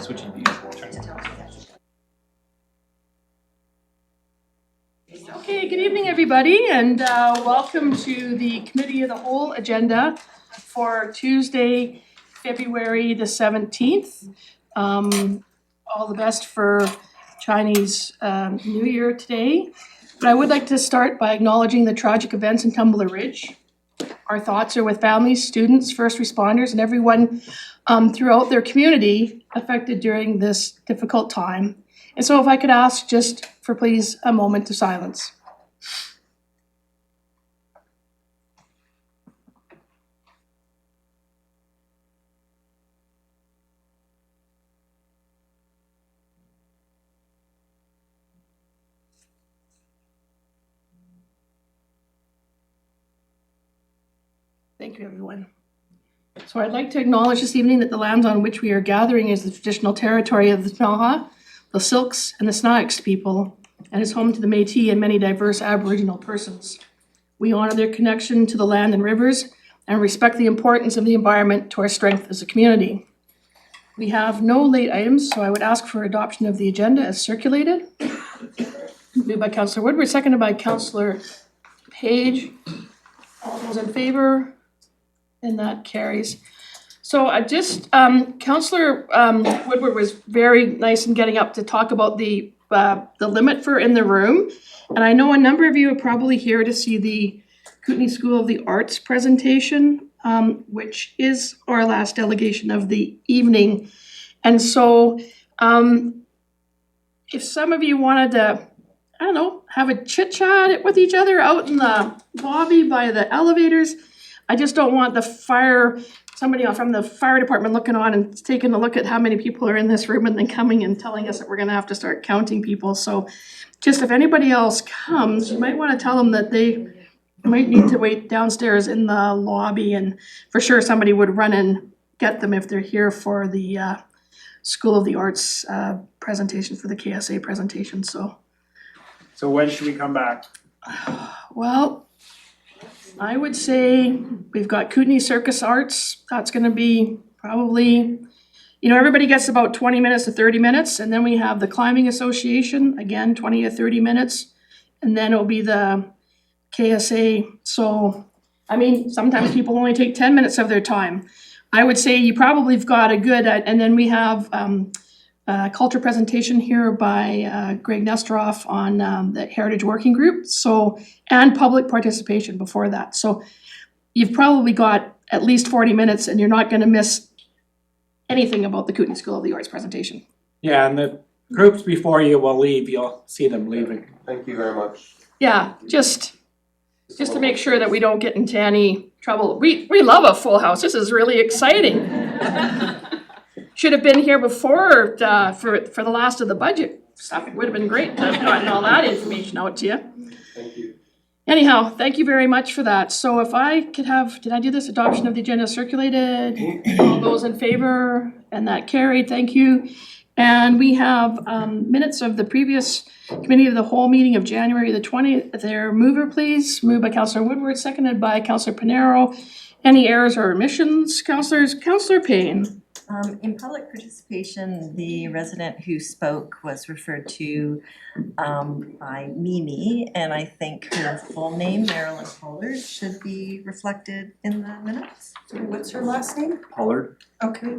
Switching views. Okay, good evening, everybody, and welcome to the Committee of the Whole agenda for Tuesday, February the 17th. All the best for Chinese New Year today. But I would like to start by acknowledging the tragic events in Tumbler Ridge. Our thoughts are with families, students, first responders, and everyone throughout their community affected during this difficult time. And so if I could ask just for please a moment of silence. Thank you, everyone. So I'd like to acknowledge this evening that the lands on which we are gathering is the traditional territory of the Tnaha, the Silks, and the Snaax people, and is home to the Métis and many diverse Aboriginal persons. We honor their connection to the land and rivers and respect the importance of the environment to our strength as a community. We have no late items, so I would ask for adoption of the agenda as circulated. Moved by Councillor Woodward, seconded by Councillor Page. All those in favor? And that carries. So I just, Councillor Woodward was very nice in getting up to talk about the limit for in the room. And I know a number of you are probably here to see the Kootenay School of the Arts presentation, which is our last delegation of the evening. And so if some of you wanted to, I don't know, have a chit chat with each other out in the lobby by the elevators, I just don't want somebody from the fire department looking on and taking a look at how many people are in this room and then coming and telling us that we're gonna have to start counting people. So just if anybody else comes, you might wanna tell them that they might need to wait downstairs in the lobby, and for sure somebody would run and get them if they're here for the School of the Arts presentation, for the KSA presentation, so. So when should we come back? Well, I would say we've got Kootenay Circus Arts. That's gonna be probably, everybody gets about 20 minutes to 30 minutes. And then we have the Climbing Association, again, 20 to 30 minutes. And then it'll be the KSA. So, sometimes people only take 10 minutes of their time. I would say you probably have got a good, and then we have culture presentation here by Greg Nestoroff on the Heritage Working Group, and public participation before that. So you've probably got at least 40 minutes and you're not going to miss anything about the Kootenay School of the Arts presentation. Yeah, and the groups before you will leave, you'll see them leaving. Thank you very much. Yeah, just to make sure that we don't get into any trouble. We love a full house. This is really exciting. Should have been here before for the last of the budget stuff. It would have been great to have gotten all that information out to you. Thank you. Anyhow, thank you very much for that. So if I could have, did I do this adoption of the agenda circulated? All those in favor? And that carried, thank you. And we have minutes of the previous Committee of the Whole meeting of January the 20th. Their mover, please. Moved by Councillor Woodward, seconded by Councillor Pinero. Any errors or omissions, councillors? Councillor Payne. In public participation, the resident who spoke was referred to by Mimi, and I think her full name, Marilyn Pollard, should be reflected in the minutes. Sorry, what's her last name? Pollard. Okay.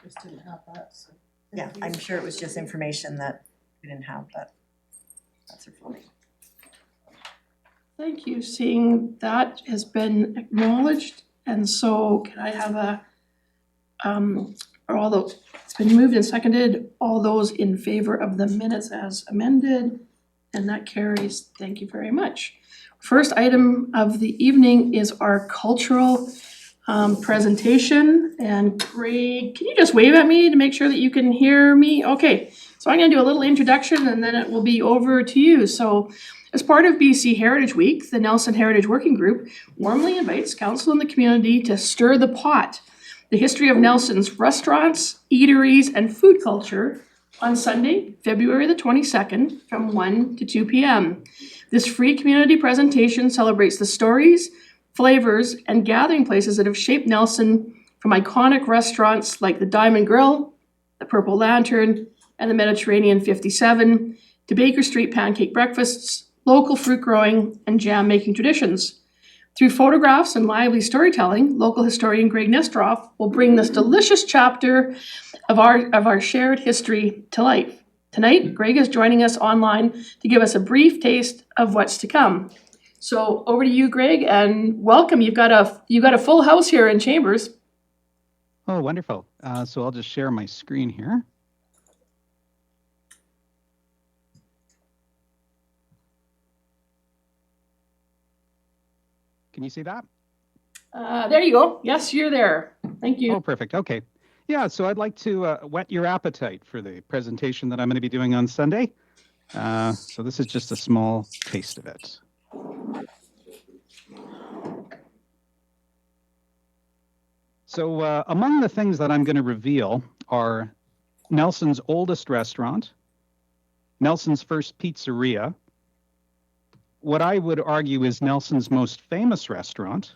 Just didn't have that, so. Yeah, I'm sure it was just information that we didn't have, but that's her full name. Thank you. Seeing that has been acknowledged, and so can I have it's been moved and seconded, all those in favor of the minutes as amended, and that carries. Thank you very much. First item of the evening is our cultural presentation, and Craig, can you just wave at me to make sure that you can hear me? Okay, so I'm gonna do a little introduction and then it will be over to you. So as part of BC Heritage Week, the Nelson Heritage Working Group warmly invites council and the community to stir the pot, the history of Nelson's restaurants, eateries, and food culture on Sunday, February the 22nd from 1 to 2 p.m. This free community presentation celebrates the stories, flavors, and gathering places that have shaped Nelson, from iconic restaurants like the Diamond Grill the Purple Lantern, and the Mediterranean 57, to Baker Street pancake breakfasts, local fruit growing, and jam making traditions. Through photographs and lively storytelling, local historian Greg Nestroff will bring this delicious chapter of our shared history to life. Tonight, Greg is joining us online to give us a brief taste of what's to come. So over to you, Greg, and welcome. You've got a full house here in Chambers. Oh, wonderful. So I'll just share my screen here. Can you see that? There you go. Yes, you're there. Thank you. Oh, perfect. Okay. Yeah, so I'd like to whet your appetite for the presentation that I'm going to be doing on Sunday. So this is just a small taste of it. So among the things that I'm going to reveal are Nelson's oldest restaurant, Nelson's first pizzeria, what I would argue is Nelson's most famous restaurant,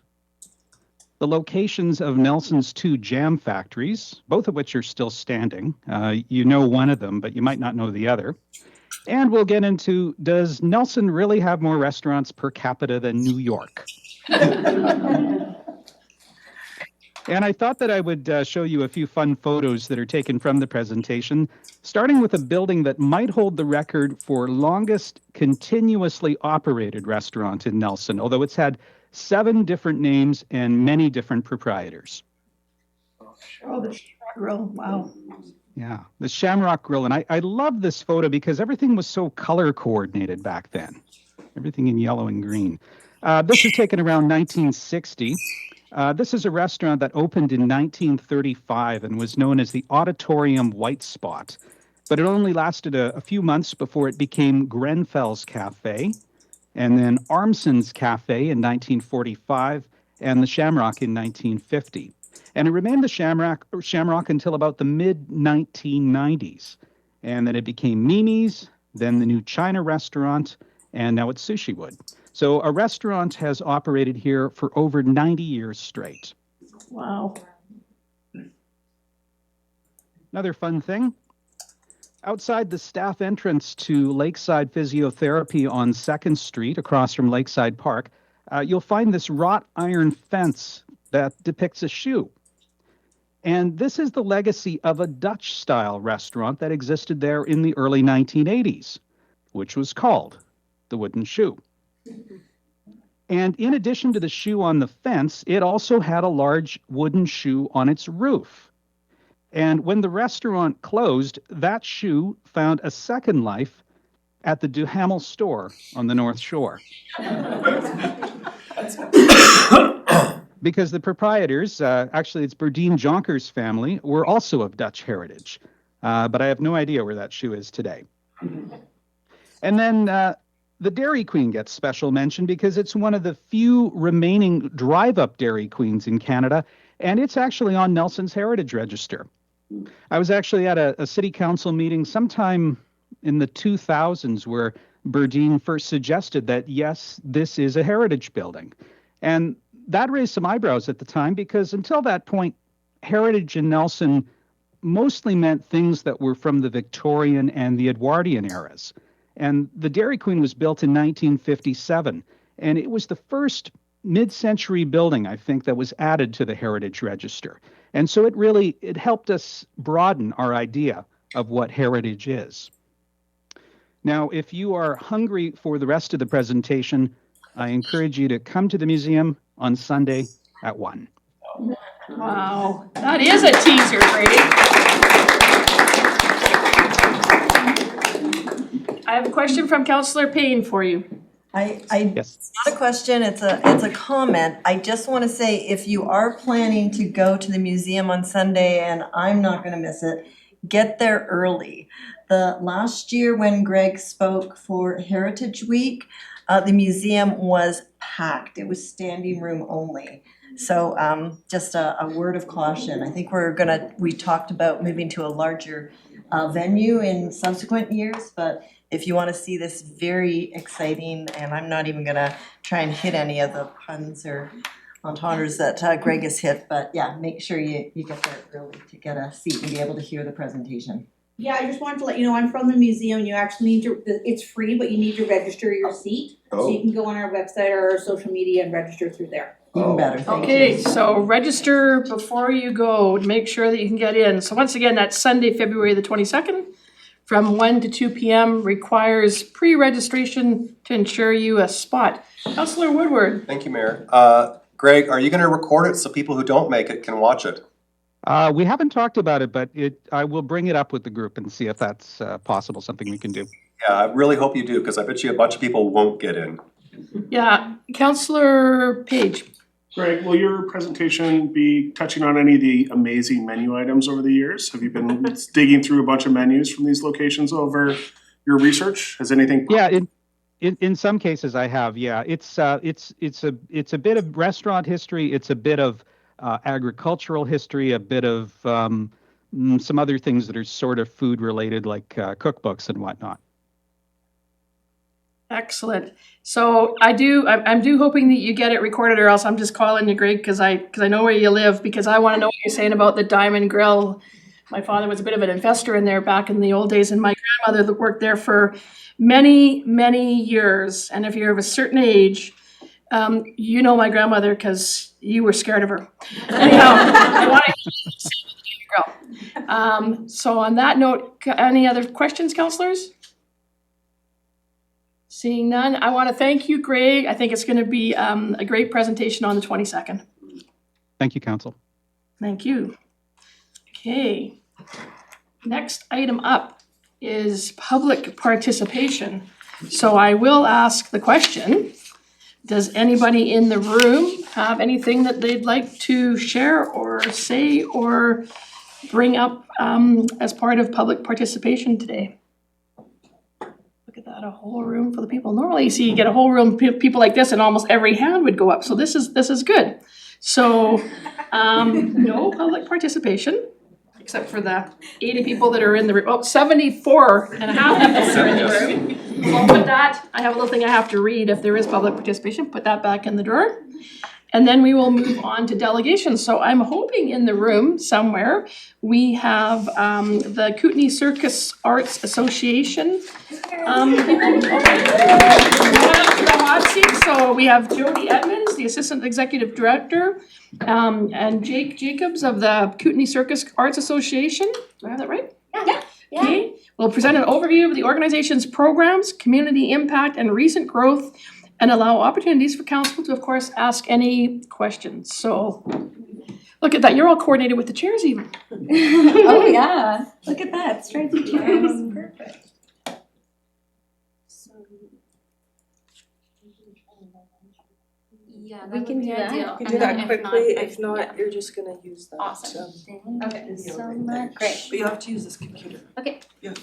the locations of Nelson's 2 jam factories, both of which are still standing. You know one of them, but you might not know the other. And we'll get into, does Nelson really have more restaurants per capita than New York? And I thought that I would show you a few fun photos that are taken from the presentation, starting with a building that might hold the record for longest continuously operated restaurant in Nelson, although it's had 7 different names and many different proprietors. Oh, the Shamrock Grill. Wow. Yeah, the Shamrock Grill. And I love this photo because everything was so color coordinated back then, everything in yellow and green. This was taken around 1960. This is a restaurant that opened in 1935 and was known as the Auditorium White Spot, but it only lasted a few months before it became Grenfell's Cafe, and then Armson's Cafe in 1945, and the Shamrock in 1950. And it remained the Shamrock until about the mid-1990s, and then it became Mimi's, then the new China restaurant, and now it's Sushi Wood. So a restaurant has operated here for over 90 years straight. Wow. Another fun thing, outside the staff entrance to Lakeside Physiotherapy on 2nd Street, across from Lakeside Park, you'll find this wrought iron fence that depicts a shoe. And this is the legacy of a Dutch-style restaurant that existed there in the early 1980s, which was called the Wooden Shoe. And in addition to the shoe on the fence, it also had a large wooden shoe on its roof. And when the restaurant closed, that shoe found a second life at the Duhamel store on the North Shore. Because the proprietors, actually it's Berdien Jonkers family, were also of Dutch heritage. But I have no idea where that shoe is today. And then the Dairy Queen gets special mention because it's one of the few remaining drive-up Dairy Queens in Canada, and it's actually on Nelson's Heritage Register. I was actually at a city council meeting sometime in the 2000s where Berdien first suggested that, yes, this is a heritage building. And that raised some eyebrows at the time because until that point, heritage in Nelson mostly meant things that were from the Victorian and the Edwardian eras. And the Dairy Queen was built in 1957, and it was the first mid-century building, I think, that was added to the Heritage Register. And so it helped us broaden our idea of what heritage is. Now, if you are hungry for the rest of the presentation, I encourage you to come to the museum on Sunday at 1. Wow. That is a teaser, Greg. I have a question from Councillor Payne for you. Yes. Yes. Not a question, it's a comment. I just want to say, if you are planning to go to the museum on Sunday, and I'm not going to miss it, get there early. The last year when Greg spoke for Heritage Week, the museum was packed. It was standing room only. So just a word of caution. I think we talked about moving to a larger venue in subsequent years, but if you want to see this very exciting, and I'm not even gonna try and hit any of the puns or entendres that Greg has hit, but yeah, make sure you get there early to get a seat and be able to hear the presentation. Yeah, I just wanted to let you know, I'm from the museum, you actually need to, it's free, but you need to register your seat. So you can go on our website or our social media and register through there. Even better, thank you. Okay, so register before you go to make sure that you can get in. So once again, that's Sunday, February the 22nd, from 1 to 2 p.m. requires pre-registration to ensure you a spot. Councillor Woodward. Thank you, Mayor. Greg, are you gonna record it so people who don't make it can watch it? We haven't talked about it, but I will bring it up with the group and see if that's possible, something we can do. Yeah, I really hope you do, because I bet you a bunch of people won't get in. Yeah, Councillor Page. Greg, will your presentation be touching on any of the amazing menu items over the years? Have you been digging through a bunch of menus from these locations over your research? Has anything? Yeah, in some cases I have. Yeah, it's a bit of restaurant history. It's a bit of agricultural history, a bit of some other things that are sort of food related, like cookbooks and whatnot. Excellent. So I'm hoping that you get it recorded, or else I'm just calling you, Greg, because I know where you live, because I want to know what you're saying about the Diamond Grill. My father was a bit of an investor in there back in the old days, and my grandmother that worked there for many, many years. And if you're of a certain age, you know my grandmother because you were scared of her. Anyhow, I want to see the Diamond Grill. So on that note, any other questions, councillors? Seeing none, I want to thank you, Greg. I think it's going to be a great presentation on the 22nd. Thank you, Council. Thank you. Okay. Next item up is public participation. So I will ask the question, does anybody in the room have anything that they'd like to share or say or bring up as part of public participation today? Look at that, a whole room full of people. Normally you get a whole room of people like this and almost every hand would go up. So this is good. So no public participation, except for the 80 people that are in the room. Oh, 74 and a half people are in the room. So I'll put that, I have a little thing I have to read if there is public participation, put that back in the drawer. And then we will move on to delegations. So I'm hoping in the room somewhere, we have the Kootenay Circus Arts Association. So we have Jody Edmonds, the Assistant Executive Director, and Jake Jacobs of the Kootenay Circus Arts Association. Do I have that right? Yeah. Okay. We'll present an overview of the organization's programs, community impact, and recent growth, and allow opportunities for council to, of course, ask any questions. So, look at that, you're all coordinated with the chairs even. Oh, yeah. Look at that, straight to chairs. Perfect. Yeah, we can do that. You can do that quickly, if not, you're just gonna use that. Awesome. So. Okay, so much. Great. But you have to use this computer. Okay. Yeah.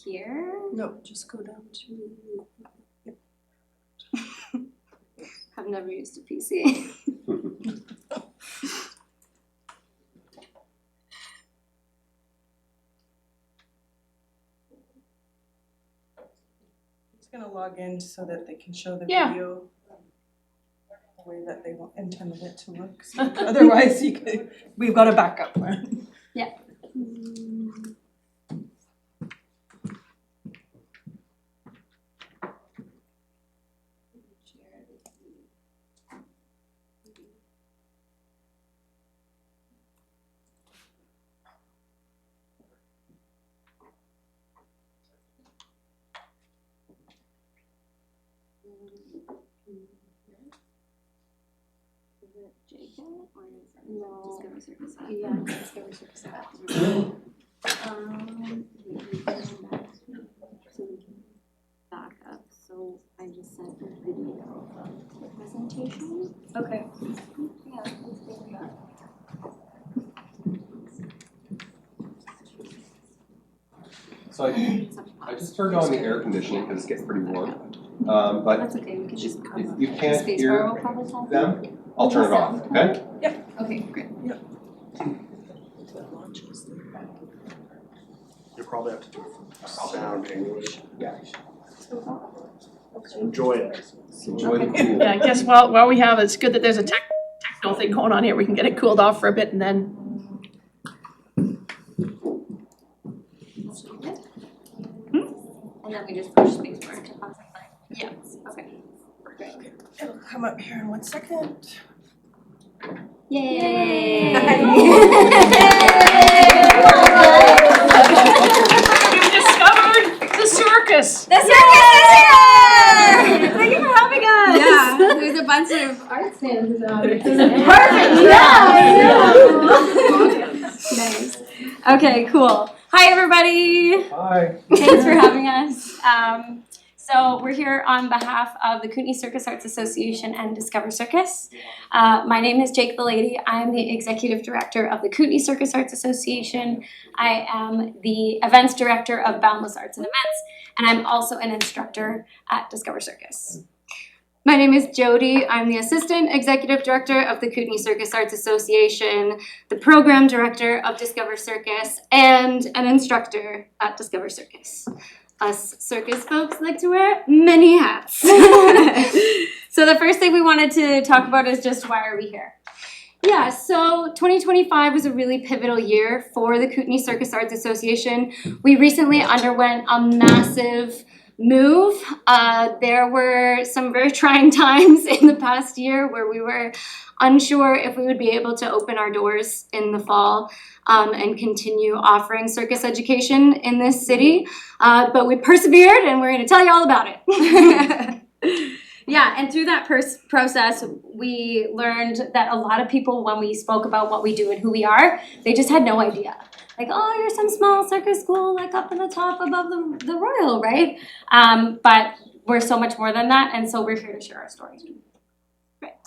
Here. No, just go down to. I've never used a PC. Just gonna log in so that they can show the Yeah. video the way that they intended it to look. So otherwise, we've got a backup plan. Yeah. No. Discover Circus app. Yeah, Discover Circus app. So we can back up. So I just sent a video of the presentation. Okay. Yeah, let's go with that. So I just turned on the air conditioning because it's getting pretty warm. But That's okay, we can just. if you can't Space hear bar will probably tell. them, I'll turn it off, okay? Okay, great. You probably have to do sound anyway. Yeah. Enjoy it. Enjoy the cool. Yeah, I guess while we have, it's good that there's a techno thing going on here. We can get it cooled off for a bit and then. And then we just push things forward to pass it by. Yeah. Okay. It'll come up here in 1 second. Yay! We've discovered the circus. The circus is here! Thank you for having us. Yeah. There's a bunch of art stands out. Perfect. Nice. Okay, cool. Hi, everybody. Hi. Thanks for having us. So we're here on behalf of the Kootenay Circus Arts Association and Discover Circus. My name is Jake the Lady. I'm the Executive Director of the Kootenay Circus Arts Association. I am the Events Director of Boundless Arts and Events, and I'm also an instructor at Discover Circus. My name is Jody. I'm the Assistant Executive Director of the Kootenay Circus Arts Association, the Program Director of Discover Circus, and an instructor at Discover Circus. Us circus folks like to wear many hats. So the first thing we wanted to talk about is just why are we here? Yeah, so 2025 was a really pivotal year for the Kootenay Circus Arts Association. We recently underwent a massive move. There were some very trying times in the past year where we were unsure if we would be able to open our doors in the fall and continue offering circus education in this city. But we persevered, and we're going to tell you all about it. Yeah, and through that process, we learned that a lot of people, when we spoke about what we do and who we are, they just had no idea. Like, oh, you're some small circus school, like up in the top above the Royal, right? But we're so much more than that, and so we're here to share our story. Right.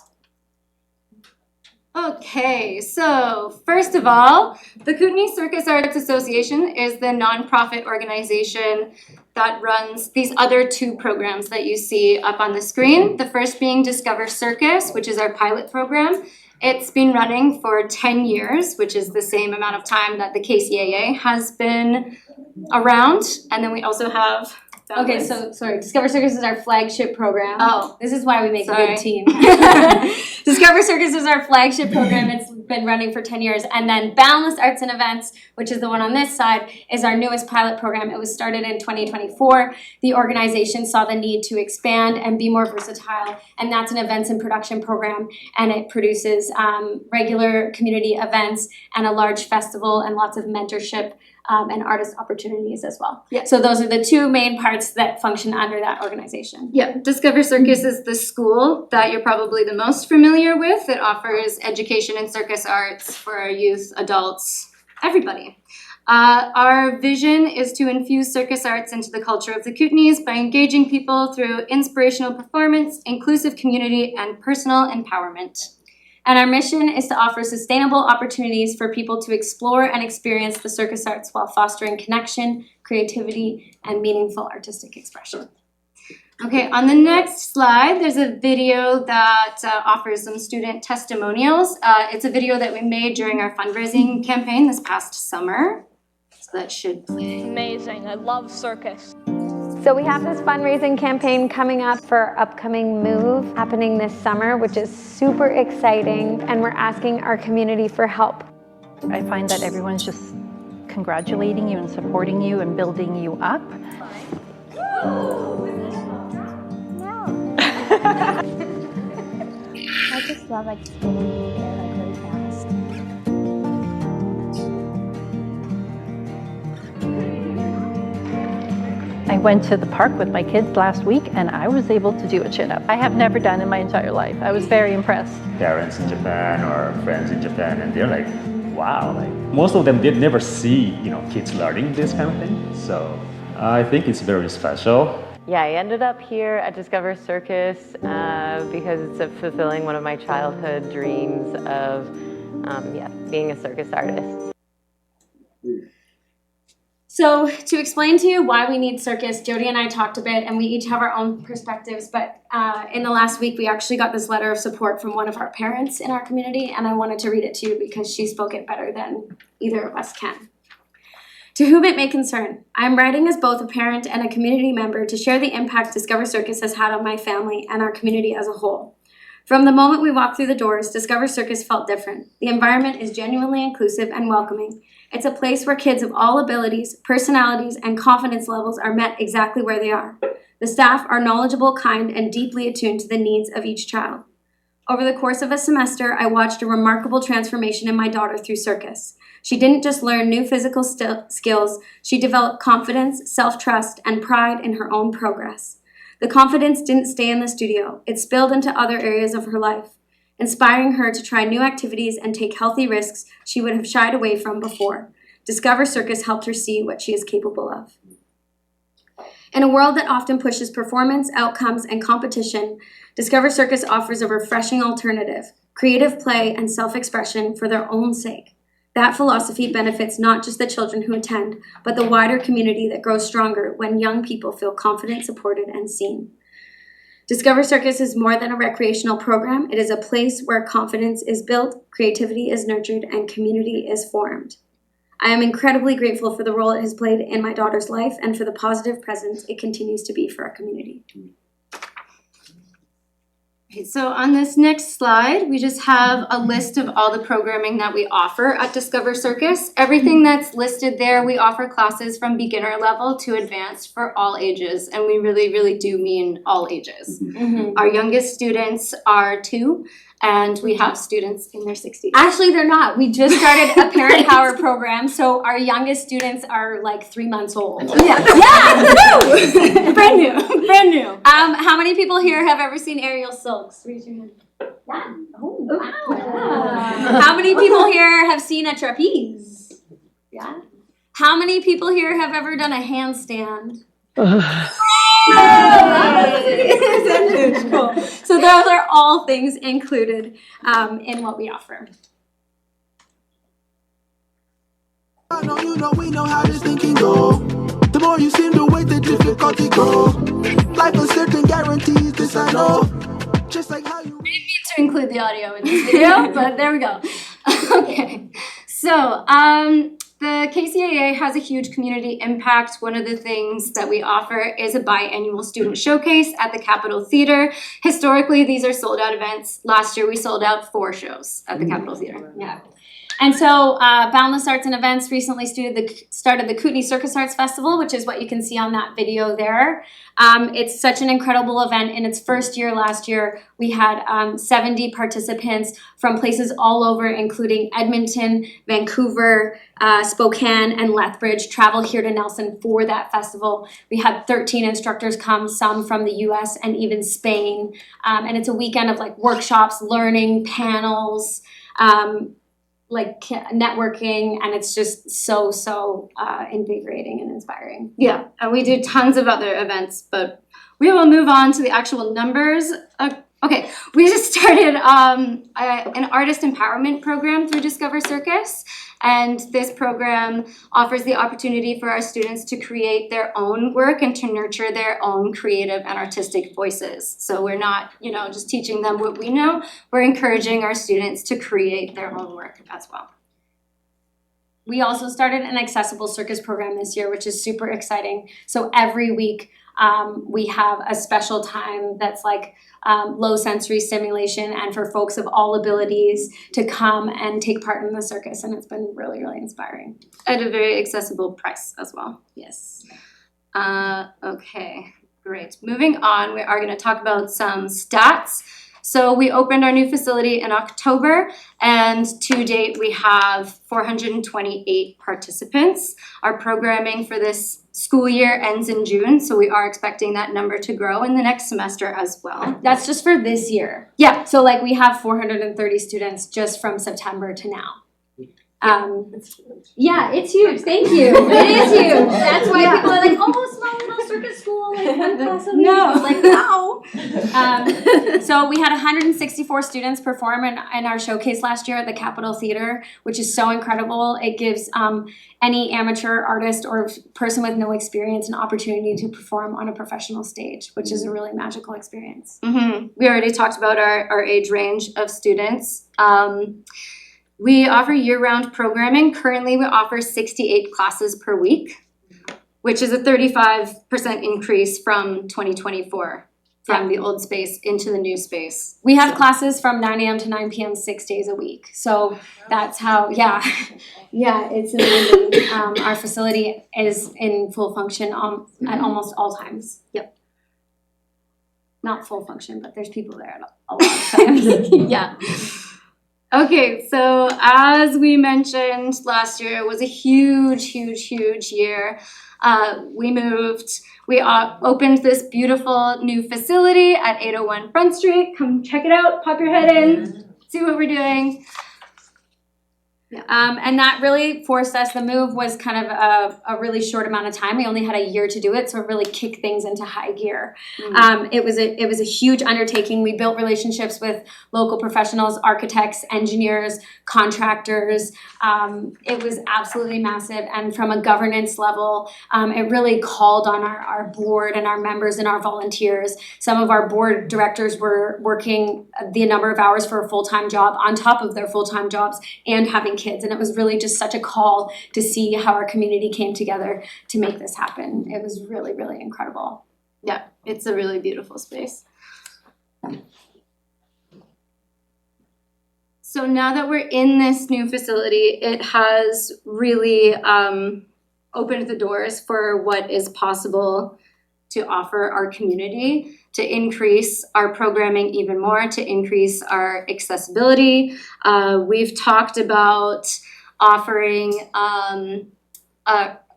Okay, so first of all, the Kootenay Circus Arts Association is the nonprofit organization that runs these other two programs that you see up on the screen. The first being Discover Circus, which is our pilot program. It's been running for 10 years, which is the same amount of time that the KCAA has been around. And then we also have... Okay, so sorry, Discover Circus is our flagship program. Oh. This is why we make a Sorry. good team. Discover Circus is our flagship program. It's been running for 10 years. And then Boundless Arts and Events, which is the one on this side, is our newest pilot program. It was started in 2024. The organization saw the need to expand and be more versatile, and that's an events and production program, and it produces regular community events and a large festival and lots of mentorship and artist opportunities as well. Yeah. So those are the two main parts that function under that organization. Yeah, Discover Circus is the school that you're probably the most familiar with. It offers education in circus arts for our youth, adults, everybody. Our vision is to infuse circus arts into the culture of the Kootenays by engaging people through inspirational performance, inclusive community, and personal empowerment. And our mission is to offer sustainable opportunities for people to explore and experience the circus arts while fostering connection, creativity, and meaningful artistic expression. Okay, on the next slide, there's a video that offers some student testimonials. It's a video that we made during our fundraising campaign this past summer. So that should play. Amazing. I love circus. So we have this fundraising campaign coming up for our upcoming move happening this summer, which is super exciting, and we're asking our community for help. I find that everyone's just congratulating you and supporting you and building you up. I just love like spinning in the air like really fast. I went to the park with my kids last week and I was able to do a chin-up. I have never done in my entire life. I was very impressed. Parents in Japan or friends in Japan, and they're like, wow, like most of them did never see, kids learning this kind of thing. So I think it's very special. Yeah, I ended up here at Discover Circus because it's fulfilling one of my childhood dreams of being a circus artist. So to explain to you why we need circus, Jody and I talked a bit, and we each have our own perspectives, but in the last week we actually got this letter of support from one of our parents in our community, and I wanted to read it to you because she spoke it better than either of us can. To whom it may concern, I am writing as both a parent and a community member to share the impact Discover Circus has had on my family and our community as a whole. From the moment we walked through the doors, Discover Circus felt different. The environment is genuinely inclusive and welcoming. It's a place where kids of all abilities, personalities, and confidence levels are met exactly where they are. The staff are knowledgeable, kind, and deeply attuned to the needs of each child. Over the course of a semester, I watched a remarkable transformation in my daughter through Circus. She didn't just learn new physical skills, she developed confidence, self-trust, and pride in her own progress. The confidence didn't stay in the studio, it spilled into other areas of her life, inspiring her to try new activities and take healthy risks she would have shied away from before. Discover Circus helped her see what she is capable of. In a world that often pushes performance, outcomes, and competition, Discover Circus offers a refreshing alternative, creative play and self-expression for their own sake. That philosophy benefits not just the children who attend, but the wider community that grows stronger when young people feel confident, supported, and seen. Discover Circus is more than a recreational program. It is a place where confidence is built, creativity is nurtured, and community is formed. I am incredibly grateful for the role it has played in my daughter's life and for the positive presence it continues to be for our community. Okay, so on this next slide, we just have a list of all the programming that we offer at Discover Circus. Everything that's listed there, we offer classes from beginner level to advanced for all ages, and we really, really do mean all ages. Our youngest students are 2, and we have students in their 60s. Actually, they're not. We just started a parent power program, so our youngest students are like 3 months old. Yeah, brand new. How many people here have ever seen aerial silks? Raise your hand. Yeah. Oh, wow. How many people here have seen a trapeze? Yeah. How many people here have ever done a handstand? Cool. So those are all things included in what we offer. I know you know we know how this thinking go. The more you seem to wait, the difficulty grow. Life is certain guarantees, this I know. Just like how you I didn't mean to include the audio in this video, but there we go. Okay, so the KCAA has a huge community impact. One of the things that we offer is a biannual student showcase at the Capitol Theater. Historically, these are sold out events. Last year, we sold out 4 shows at the Capitol Theater. Yeah. And so Boundless Arts and Events recently started the Kootenay Circus Arts Festival, which is what you can see on that video there. It's such an incredible event. In its first year last year, we had 70 participants from places all over, including Edmonton, Vancouver, Spokane, and Lethbridge travel here to Nelson for that festival. We had 13 instructors come, some from the US and even Spain. And it's a weekend of like workshops, learning, panels, like networking, and it's just so invigorating and inspiring. Yeah, and we do tons of other events, but we will move on to the actual numbers. Okay, we just started an artist empowerment program through Discover Circus, and this program offers the opportunity for our students to create their own work and to nurture their own creative and artistic voices. So we're not, just teaching them what we know, we're encouraging our students to create their own work as well. We also started an accessible circus program this year, which is super exciting. So every week we have a special time that's like low sensory stimulation and for folks of all abilities to come and take part in the circus. And it's been really, really inspiring at a very accessible price as well. Yes. Okay, great. Moving on, we are going to talk about some stats. So we opened our new facility in October, and to date we have 428 participants. Our programming for this school year ends in June, so we are expecting that number to grow in the next semester as well. That's just for this year. Yeah, so like we have 430 students just from September to now. Yeah, it's huge. Thank you. It is huge. That's why people are like, oh, small little circus school, like one class a week. No, like no. So we had 164 students perform in our showcase last year at the Capitol Theater, which is so incredible. It gives any amateur artist or person with no experience an opportunity to perform on a professional stage, which is a really magical experience. We already talked about our age range of students. We offer year-round programming. Currently, we offer 68 classes per week, which is a 35% increase from 2024, from the old space into the new space. We have classes from 9 a.m. to 9 p.m. 6 days a week. So that's how, yeah, it's amazing. Our facility is in full function at almost all times. Yep. Not full function, but there's people there at a lot of times. Yeah. Okay, so as we mentioned last year, it was a huge year. We opened this beautiful new facility at 801 Front Street. Come check it out, pop your head in, see what we're doing. And that really forced us, the move was kind of a really short amount of time. We only had a year to do it, so it really kicked things into high gear. It was a huge undertaking. We built relationships with local professionals, architects, engineers, contractors. It was absolutely massive. And from a governance level, it really called on our board and our members and our volunteers. Some of our board directors were working the number of hours for a full-time job on top of their full-time jobs and having kids. And it was really just such a call to see how our community came together to make this happen. It was really incredible. Yeah, it's a really beautiful space. So now that we're in this new facility, it has really opened the doors for what is possible to offer our community, to increase our programming even more, to increase our accessibility. We've talked about offering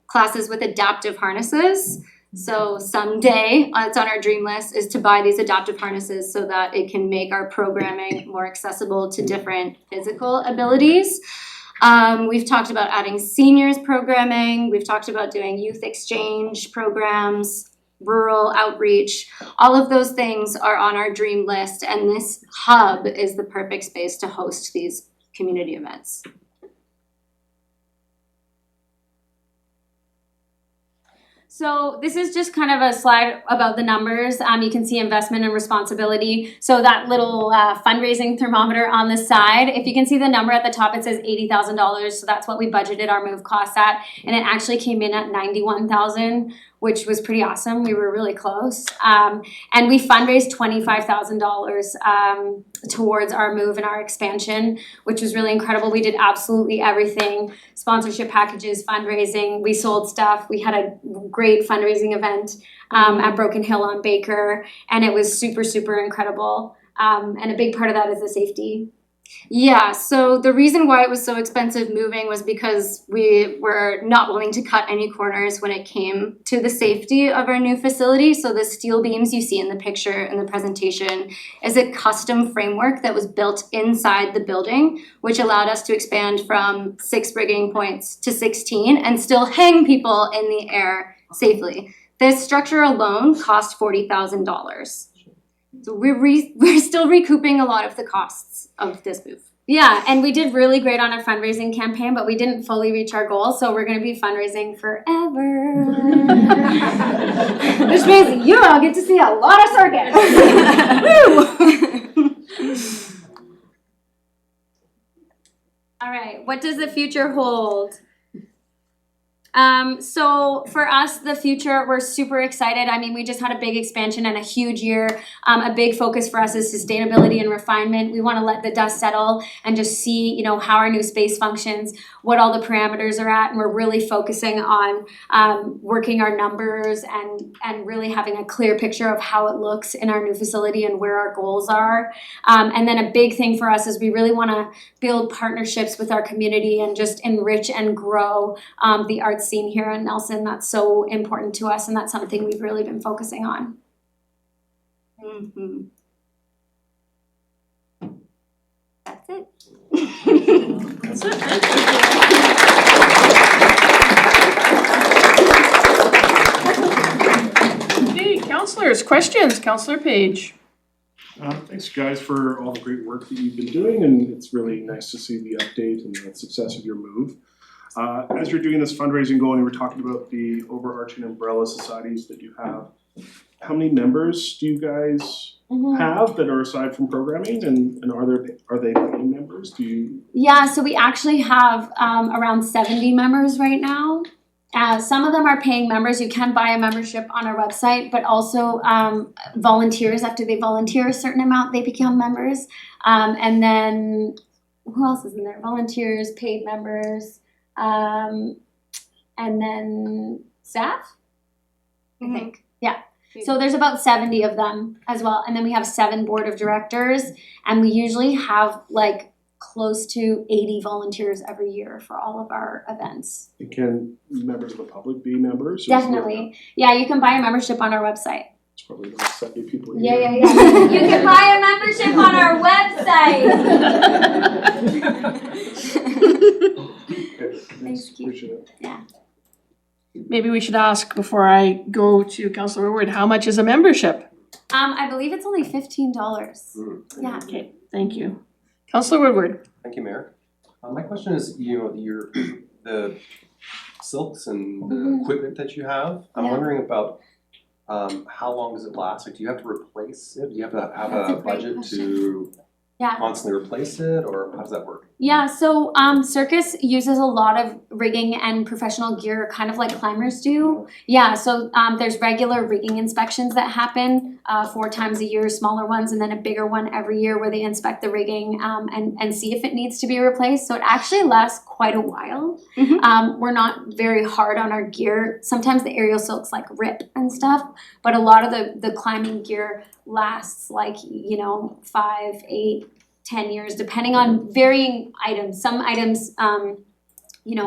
classes with adaptive harnesses. So someday, it's on our dream list, is to buy these adaptive harnesses so that it can make our programming more accessible to different physical abilities. We've talked about adding seniors programming. We've talked about doing youth exchange programs, rural outreach. All of those things are on our dream list, and this hub is the perfect space to host these community events. So this is just kind of a slide about the numbers. You can see investment and responsibility. So that little fundraising thermometer on the side, if you can see the number at the top, it says $80,000. So that's what we budgeted our move costs at. And it actually came in at $91,000, which was pretty awesome. We were really close. And we fundraised $25,000 towards our move and our expansion, which was really incredible. We did absolutely everything: sponsorship packages, fundraising. We sold stuff. We had a great fundraising event at Broken Hill on Baker, and it was super incredible. And a big part of that is the safety. Yeah, so the reason why it was so expensive moving was because we were not willing to cut any corners when it came to the safety of our new facility. So the steel beams you see in the picture in the presentation is a custom framework that was built inside the building, which allowed us to expand from 6 rigging points to 16 and still hang people in the air safely. This structure alone cost $40,000. So we're still recouping a lot of the costs of this move. Yeah, and we did really great on our fundraising campaign, but we didn't fully reach our goal, so we're going to be fundraising forever. Which means you all get to see a lot of circus. All right, what does the future hold? So for us, the future, we're super excited. I mean, we just had a big expansion and a huge year. A big focus for us is sustainability and refinement. We want to let the dust settle and just see, how our new space functions, what all the parameters are at. And we're really focusing on working our numbers and really having a clear picture of how it looks in our new facility and where our goals are. And then a big thing for us is we really want to build partnerships with our community and just enrich and grow the arts scene here in Nelson. That's so important to us, and that's something we've really been focusing on. That's it. That's it. Okay, councillors, questions? Councillor Page. Thanks, guys, for all the great work that you've been doing, and it's really nice to see the update and the success of your move. As you're doing this fundraising goal, and you were talking about the overarching umbrella societies that you have, how many members do you guys have that are aside from programming, and are they paying members? Do you? Yeah, so we actually have around 70 members right now. Some of them are paying members. You can buy a membership on our website, but also volunteers, after they volunteer a certain amount, they become members. And then who else is in there? Volunteers, paid members, and then staff, I think. Yeah. So there's about 70 of them as well. And then we have 7 board of directors, and we usually have like close to 80 volunteers every year for all of our events. Can members of the public be members? Definitely. Yeah, you can buy a membership on our website. It's probably the 70 people here. Yeah. You can buy a membership on our website. Thanks, appreciate it. Yeah. Maybe we should ask before I go to Councillor Woodward, how much is a membership? I believe it's only $15. Yeah. Okay, thank you. Councillor Woodward. Thank you, Mayor. My question is, the silks and the equipment that you have, I'm wondering about how long does it last? Like, do you have to replace it? Do you have to have a budget to constantly replace it, or how does that work? Yeah, so Circus uses a lot of rigging and professional gear, kind of like climbers do. Yeah, so there's regular rigging inspections that happen 4 times a year, smaller ones, and then a bigger one every year where they inspect the rigging and see if it needs to be replaced. So it actually lasts quite a while. We're not very hard on our gear. Sometimes the aerial silks like rip and stuff, but a lot of the climbing gear lasts like, 5, 8, 10 years, depending on varying items. Some items,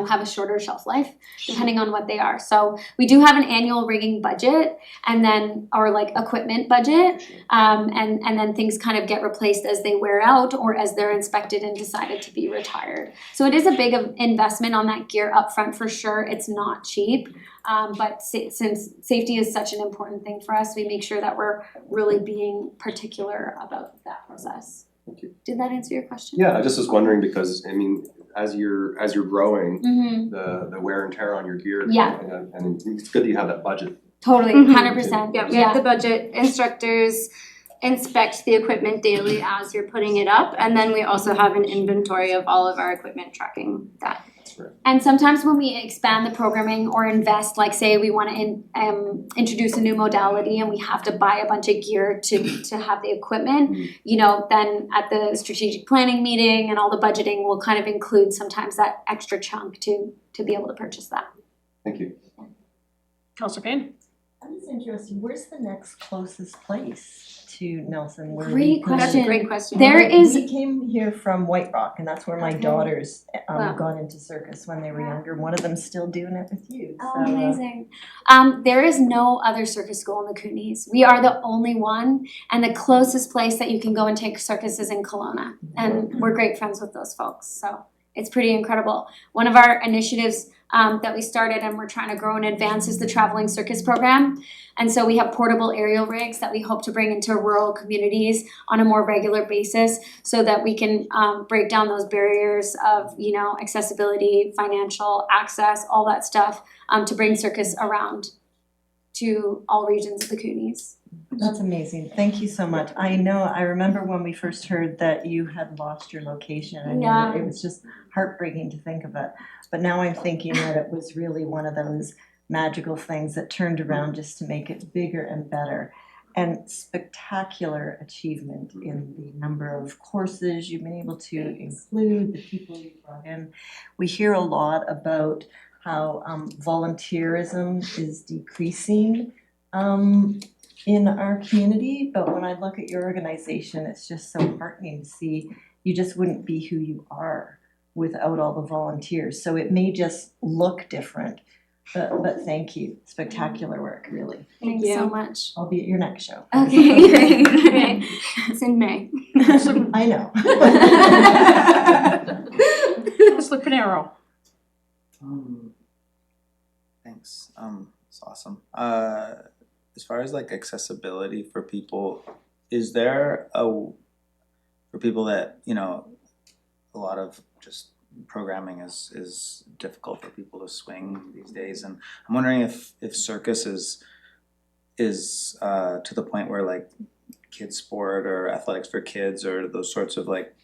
have a shorter shelf life, depending on what they are. So we do have an annual rigging budget, and then our like equipment budget, and then things kind of get replaced as they wear out or as they're inspected and decided to be retired. So it is a big investment on that gear up front for sure. It's not cheap, but since safety is such an important thing for us, we make sure that we're really being particular about that process. Thank you. Did that answer your question? Yeah, I just was wondering because as you're growing, the wear and tear on your gear, and it's good that you have that budget. Totally, 100%. Yeah, we have the budget. Instructors inspect the equipment daily as you're putting it up, and then we also have an inventory of all of our equipment tracking that. And sometimes when we expand the programming or invest, like say we want to introduce a new modality and we have to buy a bunch of gear to have the equipment, then at the strategic planning meeting and all the budgeting, we'll kind of include sometimes that extra chunk to be able to purchase that. Thank you. Councillor Payne. That is interesting. Where's the next closest place to Nelson? Great question. That's a great question. We came here from White Rock, and that's where my daughters got into Circus when they were younger. One of them's still doing it with you. Oh, amazing. There is no other circus school in the Kootenays. We are the only one, and the closest place that you can go and take Circus is in Kelowna, and we're great friends with those folks, so it's pretty incredible. One of our initiatives that we started and we're trying to grow and advance is the traveling circus program. And so we have portable aerial rigs that we hope to bring into rural communities on a more regular basis so that we can break down those barriers of, accessibility, financial access, all that stuff to bring circus around to all regions of the Kootenays. That's amazing. Thank you so much. I remember when we first heard that you had lost your location. It was just heartbreaking to think of it. But now I'm thinking that it was really one of those magical things that turned around just to make it bigger and better. And spectacular achievement in the number of courses you've been able to include, the people you brought in. We hear a lot about how volunteerism is decreasing in our community, but when I look at your organization, it's just so heartening to see you just wouldn't be who you are without all the volunteers. So it may just look different, but thank you. Spectacular work, really. Thank you so much. I'll be at your next show. Okay, great. It's in May. I know. Councillor Pinero. Thanks. It's awesome. As far as like accessibility for people, is there for people that, a lot of just programming is difficult for people to swing these days, and I'm wondering if Circus is to the point where like kids sport or athletics for kids or those sorts of like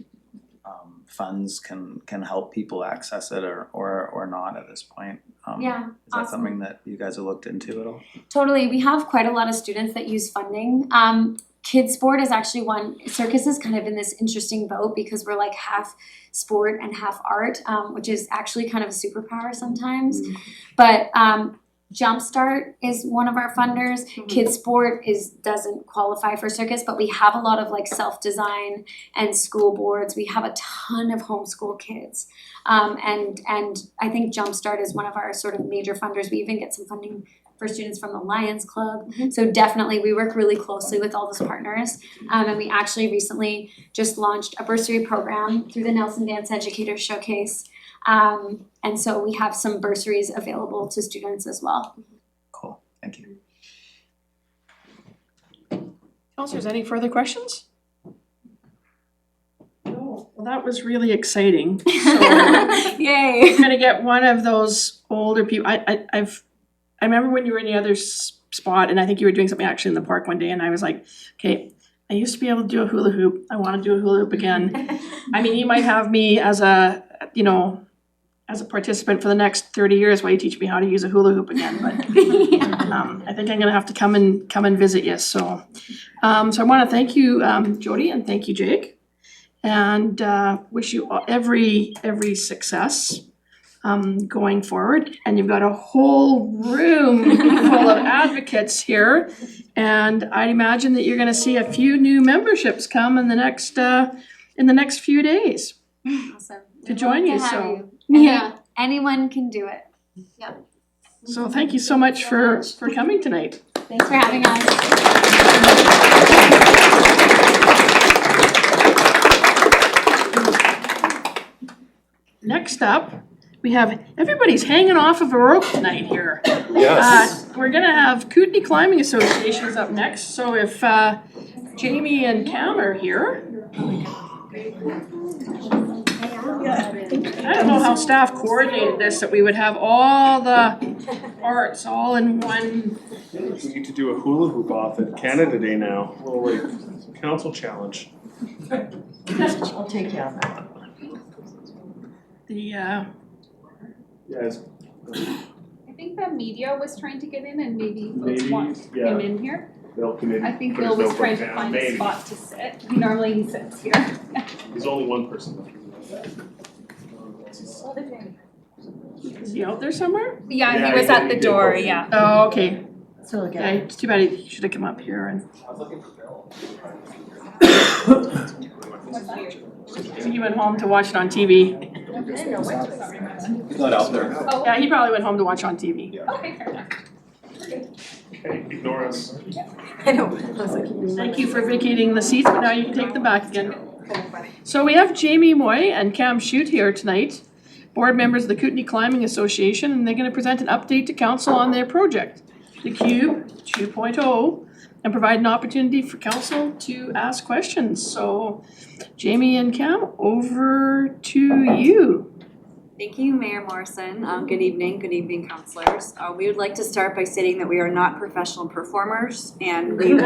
funds can help people access it or not at this point? Yeah, Is that awesome. something that you guys have looked into at all? Totally. We have quite a lot of students that use funding. Kids sport is actually one. Circus is kind of in this interesting boat because we're like half sport and half art, which is actually kind of a superpower sometimes. But Jumpstart is one of our funders. Kids sport doesn't qualify for Circus, but we have a lot of like self-design and school boards. We have a ton of homeschool kids. And I think Jumpstart is one of our sort of major funders. We even get some funding for students from the Lions Club. So definitely we work really closely with all those partners. And we actually recently just launched a bursary program through the Nelson Dance Educators Showcase. And so we have some bursaries available to students as well. Cool, thank you. Counselors, any further questions? No. Well, that was really exciting. So Yay! we're gonna get one of those older people. I remember when you were in the other spot, and I think you were doing something actually in the park one day, and I was like, okay, I used to be able to do a hula hoop. I want to do a hula hoop again. I mean, you might have me as a participant for the next 30 years while you teach me how to use a hula hoop again, but I think I'm gonna have to come and visit you. So I want to thank you, Jody, and thank you, Jake, and wish you every success going forward. And you've got a whole room full of advocates here, and I'd imagine that you're gonna see a few new memberships come in the next few days. Awesome. To join you, Love to have so you. Yeah, anyone can do it. Yep. So thank you so much for coming tonight. Thanks for having us. Next up, we have, everybody's hanging off of a rope tonight here. Yes. We're gonna have Kootenay Climbing Associations up next, so if Jamie and Cam are here. I don't know how staff coordinated this, that we would have all the arts all in one. We need to do a hula hoop off at Canada Day now, a little like council challenge. I'll take you on that. Yes. I think the media was trying to get in and maybe folks Maybe, want yeah. him in here. Bill come in, I think put Bill his was trying to notebook find down, a maybe. spot to sit. Normally he sits here. There's only one person left. Is he out there somewhere? Yeah, he was at the door, yeah. Oh, okay. So Okay, again, it's too bad he should have come up here and. He went home to watch it on TV. He's not out there. Yeah, he probably went home to watch on TV. Okay, fair enough. Hey, ignore us. I know, I was like. Thank you for vacating the seats, but now you can take them back again. So we have Jamie Moy and Cam Shute here tonight, board members of the Kootenay Climbing Association, and they're gonna present an update to council on their project, the Cube 2.0, and provide an opportunity for council to ask questions. So Jamie and Cam, over to you. Thank you, Mayor Morrison. Good evening, councilors. We would like to start by stating that we are not professional performers and we will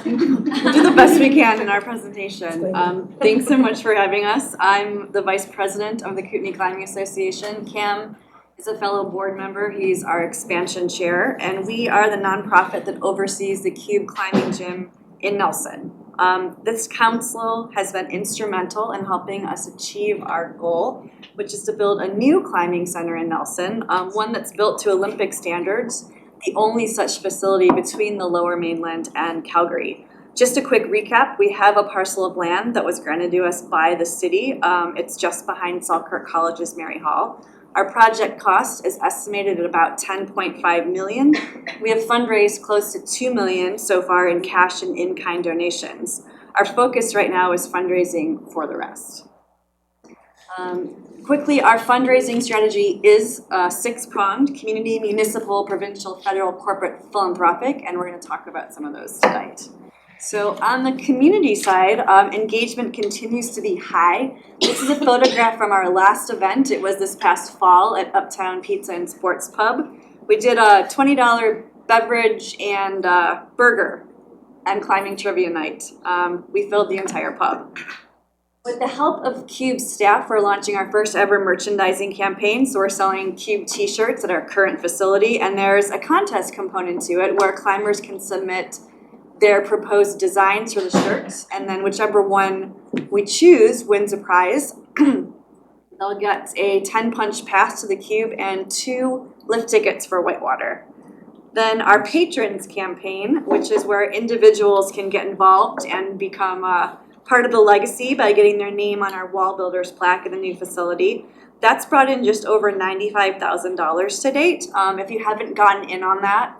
do the best we can in our presentation. Thanks so much for having us. I'm the Vice President of the Kootenay Climbing Association. Cam is a fellow board member. He's our expansion chair, and we are the nonprofit that oversees the Cube Climbing Gym in Nelson. This council has been instrumental in helping us achieve our goal, which is to build a new climbing center in Nelson, one that's built to Olympic standards, the only such facility between the Lower Mainland and Calgary. Just a quick recap, we have a parcel of land that was granted to us by the city. It's just behind Selkirk College's Mary Hall. Our project cost is estimated at about $10.5 million. We have fundraised close to $2 million so far in cash and in-kind donations. Our focus right now is fundraising for the rest. Quickly, our fundraising strategy is six-pronged: community, municipal, provincial, federal, corporate, philanthropic, and we're going to talk about some of those tonight. So on the community side, engagement continues to be high. This is a photograph from our last event. It was this past fall at Uptown Pizza and Sports Pub. We did a $20 beverage and burger and climbing trivia night. We filled the entire pub. With the help of Cube staff, we're launching our first ever merchandising campaign. So we're selling Cube t-shirts at our current facility, and there's a contest component to it where climbers can submit their proposed designs for the shirts, and then whichever one we choose wins a prize. They'll get a 10-punch pass to the Cube and 2 lift tickets for Whitewater. Then our patrons campaign, which is where individuals can get involved and become part of the legacy by getting their name on our Wall Builders plaque in the new facility. That's brought in just over $95,000 to date. If you haven't gotten in on that,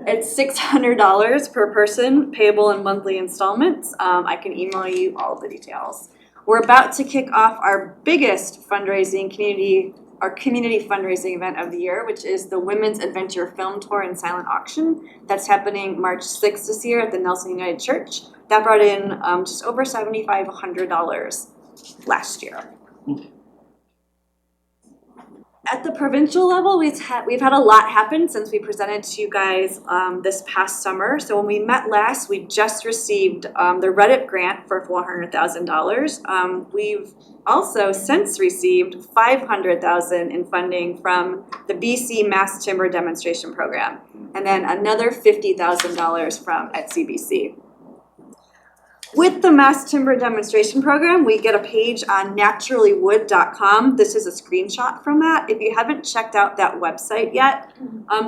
it's $600 per person, payable in monthly installments. I can email you all the details. We're about to kick off our biggest fundraising community fundraising event of the year, which is the Women's Adventure Film Tour and Silent Auction. That's happening March 6th this year at the Nelson United Church. That brought in just over $7,500 last year. At the provincial level, we've had a lot happen since we presented to you guys this past summer. So when we met last, we just received the Reddit grant for $400,000. We've also since received $500,000 in funding from the BC Mass Timber Demonstration Program, and then another $50,000 from CBC. With the Mass Timber Demonstration Program, we get a page on naturallywood.com. This is a screenshot from that. If you haven't checked out that website yet,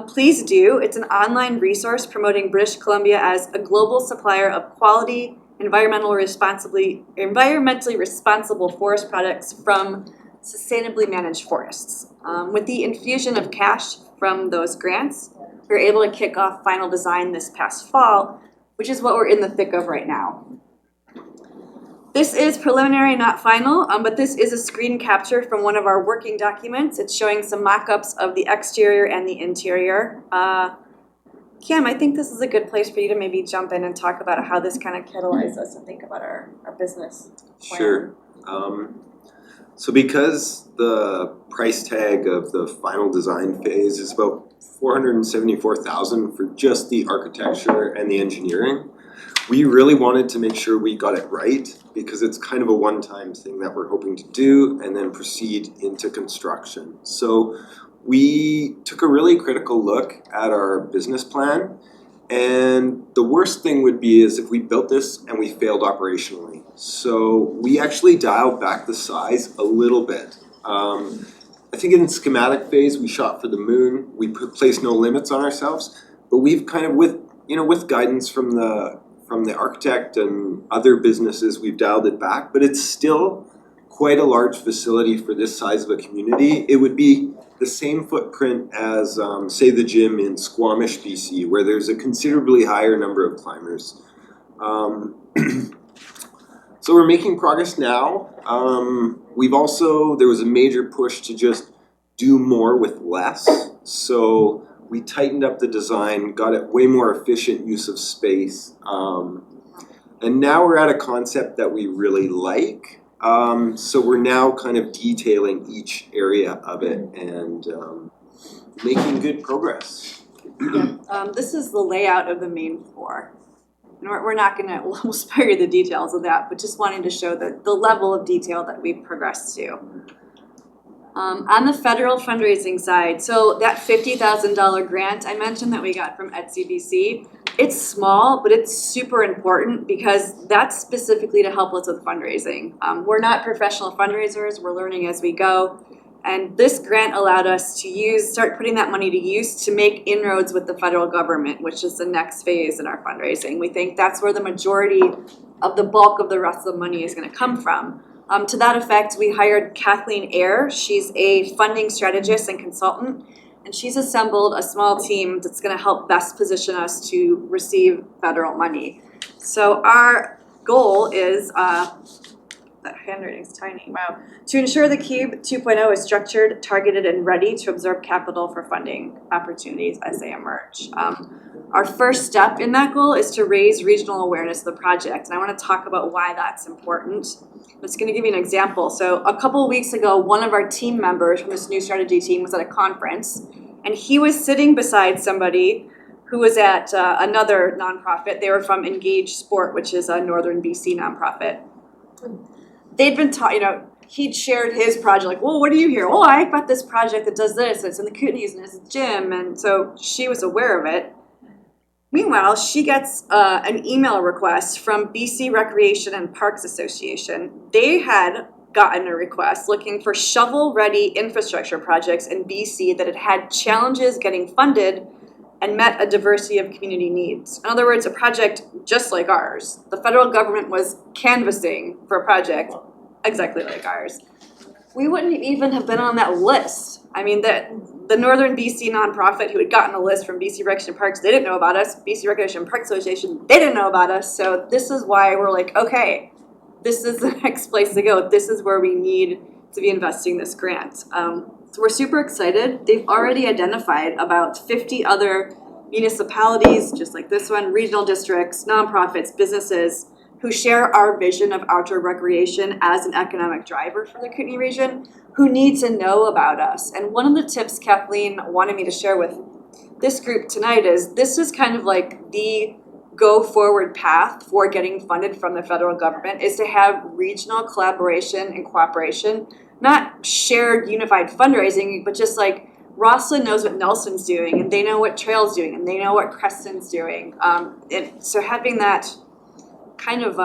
please do. It's an online resource promoting British Columbia as a global supplier of quality, environmentally responsible forest products from sustainably managed forests. With the infusion of cash from those grants, we were able to kick off final design this past fall, which is what we're in the thick of right now. This is preliminary, not final, but this is a screen capture from one of our working documents. It's showing some mock-ups of the exterior and the interior. Kim, I think this is a good place for you to maybe jump in and talk about how this kind of catalyzes us to think about our business plan. Sure. So because the price tag of the final design phase is about $474,000 for just the architecture and the engineering, we really wanted to make sure we got it right, because it's kind of a one-time thing that we're hoping to do and then proceed into construction. So we took a really critical look at our business plan, and the worst thing would be is if we built this and we failed operationally. So we actually dialed back the size a little bit. I think in the schematic phase we shot for the moon. We placed no limits on ourselves, but we've kind of with guidance from the architect and other businesses, we've dialed it back, but it's still quite a large facility for this size of a community. It would be the same footprint as, say, the gym in Squamish, BC, where there's a considerably higher number of climbers. So we're making progress now. There was a major push to just do more with less. So we tightened up the design, got it way more efficient use of space. And now we're at a concept that we really like. So we're now kind of detailing each area of it and making good progress. This is the layout of the main floor. And we're not gonna, we'll spare you the details of that, but just wanting to show the level of detail that we've progressed to. On the federal fundraising side, so that $50,000 grant I mentioned that we got from CBC, it's small, but it's super important because that's specifically to help us with fundraising. We're not professional fundraisers, we're learning as we go. And this grant allowed us to start putting that money to use to make inroads with the federal government, which is the next phase in our fundraising. We think that's where the majority of the bulk of the rest of the money is gonna come from. To that effect, we hired Kathleen Eyre. She's a funding strategist and consultant, and she's assembled a small team that's going to help best position us to receive federal money. So our goal is, that handwriting's tiny, wow, to ensure the Cube 2.0 is structured, targeted, and ready to absorb capital for funding opportunities as they emerge. Our first step in that goal is to raise regional awareness of the project, and I want to talk about why that's important. I'm just going to give you an example. So a couple of weeks ago, one of our team members from this new strategy team was at a conference, and he was sitting beside somebody who was at another nonprofit. They were from Engage Sport, which is a Northern BC nonprofit. They'd been taught, he'd shared his project, like, well, what do you hear? Oh, I got this project that does this, it's in the Kootenays and it's a gym, and so she was aware of it. Meanwhile, she gets an email request from BC Recreation and Parks Association. They had gotten a request looking for shovel-ready infrastructure projects in BC that had had challenges getting funded and met a diversity of community needs. In other words, a project just like ours. The federal government was canvassing for a project exactly like ours. We wouldn't even have been on that list. I mean, the Northern BC nonprofit who had gotten a list from BC Recreation Parks, they didn't know about us. BC Recreation Parks Association, they didn't know about us. So this is why we're like, okay, this is the next place to go. This is where we need to be investing this grant. So we're super excited. They've already identified about 50 other municipalities, just like this one, regional districts, nonprofits, businesses, who share our vision of outdoor recreation as an economic driver for the Kootenay region, who need to know about us. And one of the tips Kathleen wanted me to share with this group tonight is this is kind of like the go forward path for getting funded from the federal government, is to have regional collaboration and cooperation, not shared unified fundraising, but just like Rosslyn knows what Nelson's doing, and they know what Trail's doing, and they know what Creston's doing. So having that kind of,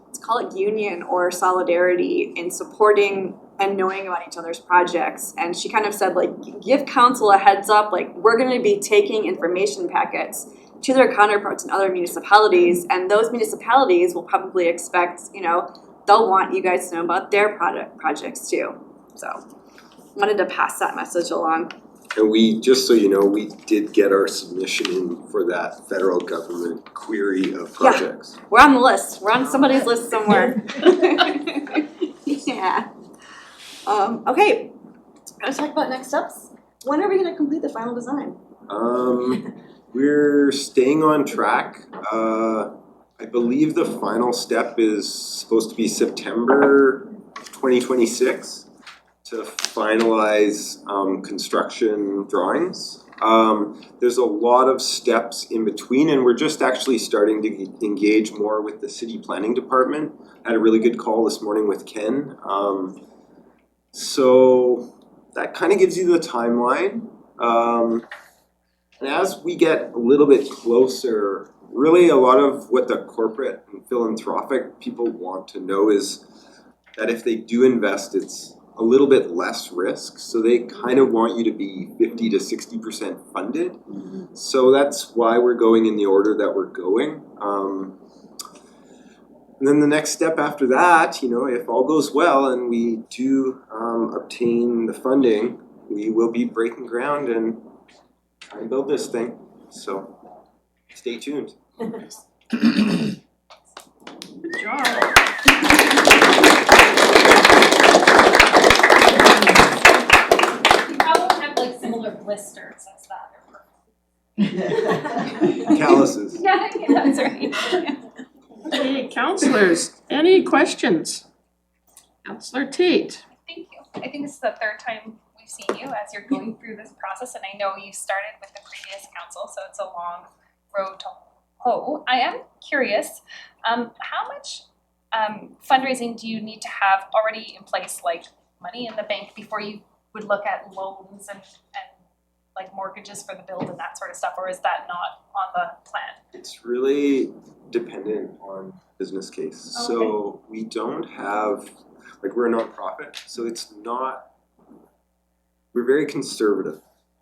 let's call it union or solidarity in supporting and knowing about each other's projects. And she kind of said, like, give council a heads up, like, we're going to be taking information packets to their counterparts in other municipalities, and those municipalities will probably expect, they'll want you guys to know about their projects too. So wanted to pass that message along. And we, just so you know, we did get our submission in for that federal government query of projects. Yeah, we're on the list. We're on somebody's list somewhere. Yeah. Okay, let's talk about next steps. When are we gonna complete the final design? We're staying on track. I believe the final step is supposed to be September 2026 to finalize construction drawings. There's a lot of steps in between, and we're just actually starting to engage more with the city planning department. I had a really good call this morning with Ken. So that kind of gives you the timeline. And as we get a little bit closer, really a lot of what the corporate and philanthropic people want to know is that if they do invest, it's a little bit less risk. So they kind of want you to be 50 to 60% funded. So that's why we're going in the order that we're going. And then the next step after that, if all goes well and we do obtain the funding, we will be breaking ground and trying to build this thing. So stay tuned. Good job. You probably have like similar blisters as that. Calluses. Yeah, that's right. Okay, councillors, any questions? Councillor Tate. Thank you. I think this is the third time we've seen you as you're going through this process, and I know you started with the previous council, so it's a long road to hoe. I am curious, how much fundraising do you need to have already in place, like money in the bank, before you would look at loans and like mortgages for the build and that sort of stuff, or is that not on the plan? It's really dependent on business case. Okay. So we don't have, we're a nonprofit, so it's not, we're very conservative,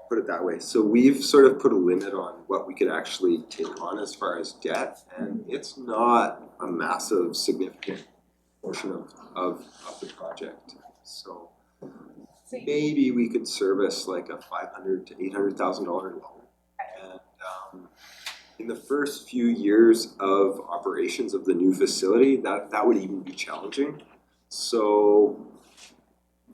put it that way. So we've sort of put a limit on what we could actually take on as far as debt, and it's not a massive significant portion of the project. So maybe we could service like a $500,000 to $800,000 loan. And in the first few years of operations of the new facility, that would even be challenging. So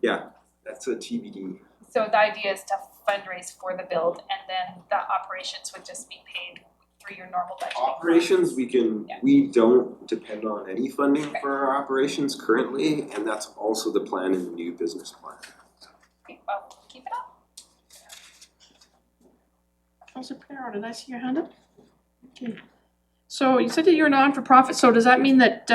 yeah, that's a TBD. So the idea is to fundraise for the build, and then the operations would just be paid through your normal budget. Operations, we don't depend on any funding for our operations currently, and that's also the plan in the new business plan. Okay, well, keep it up. Councilor Pinero, did I see your hand up? Okay. So you said that you're non-for-profit, so does that mean that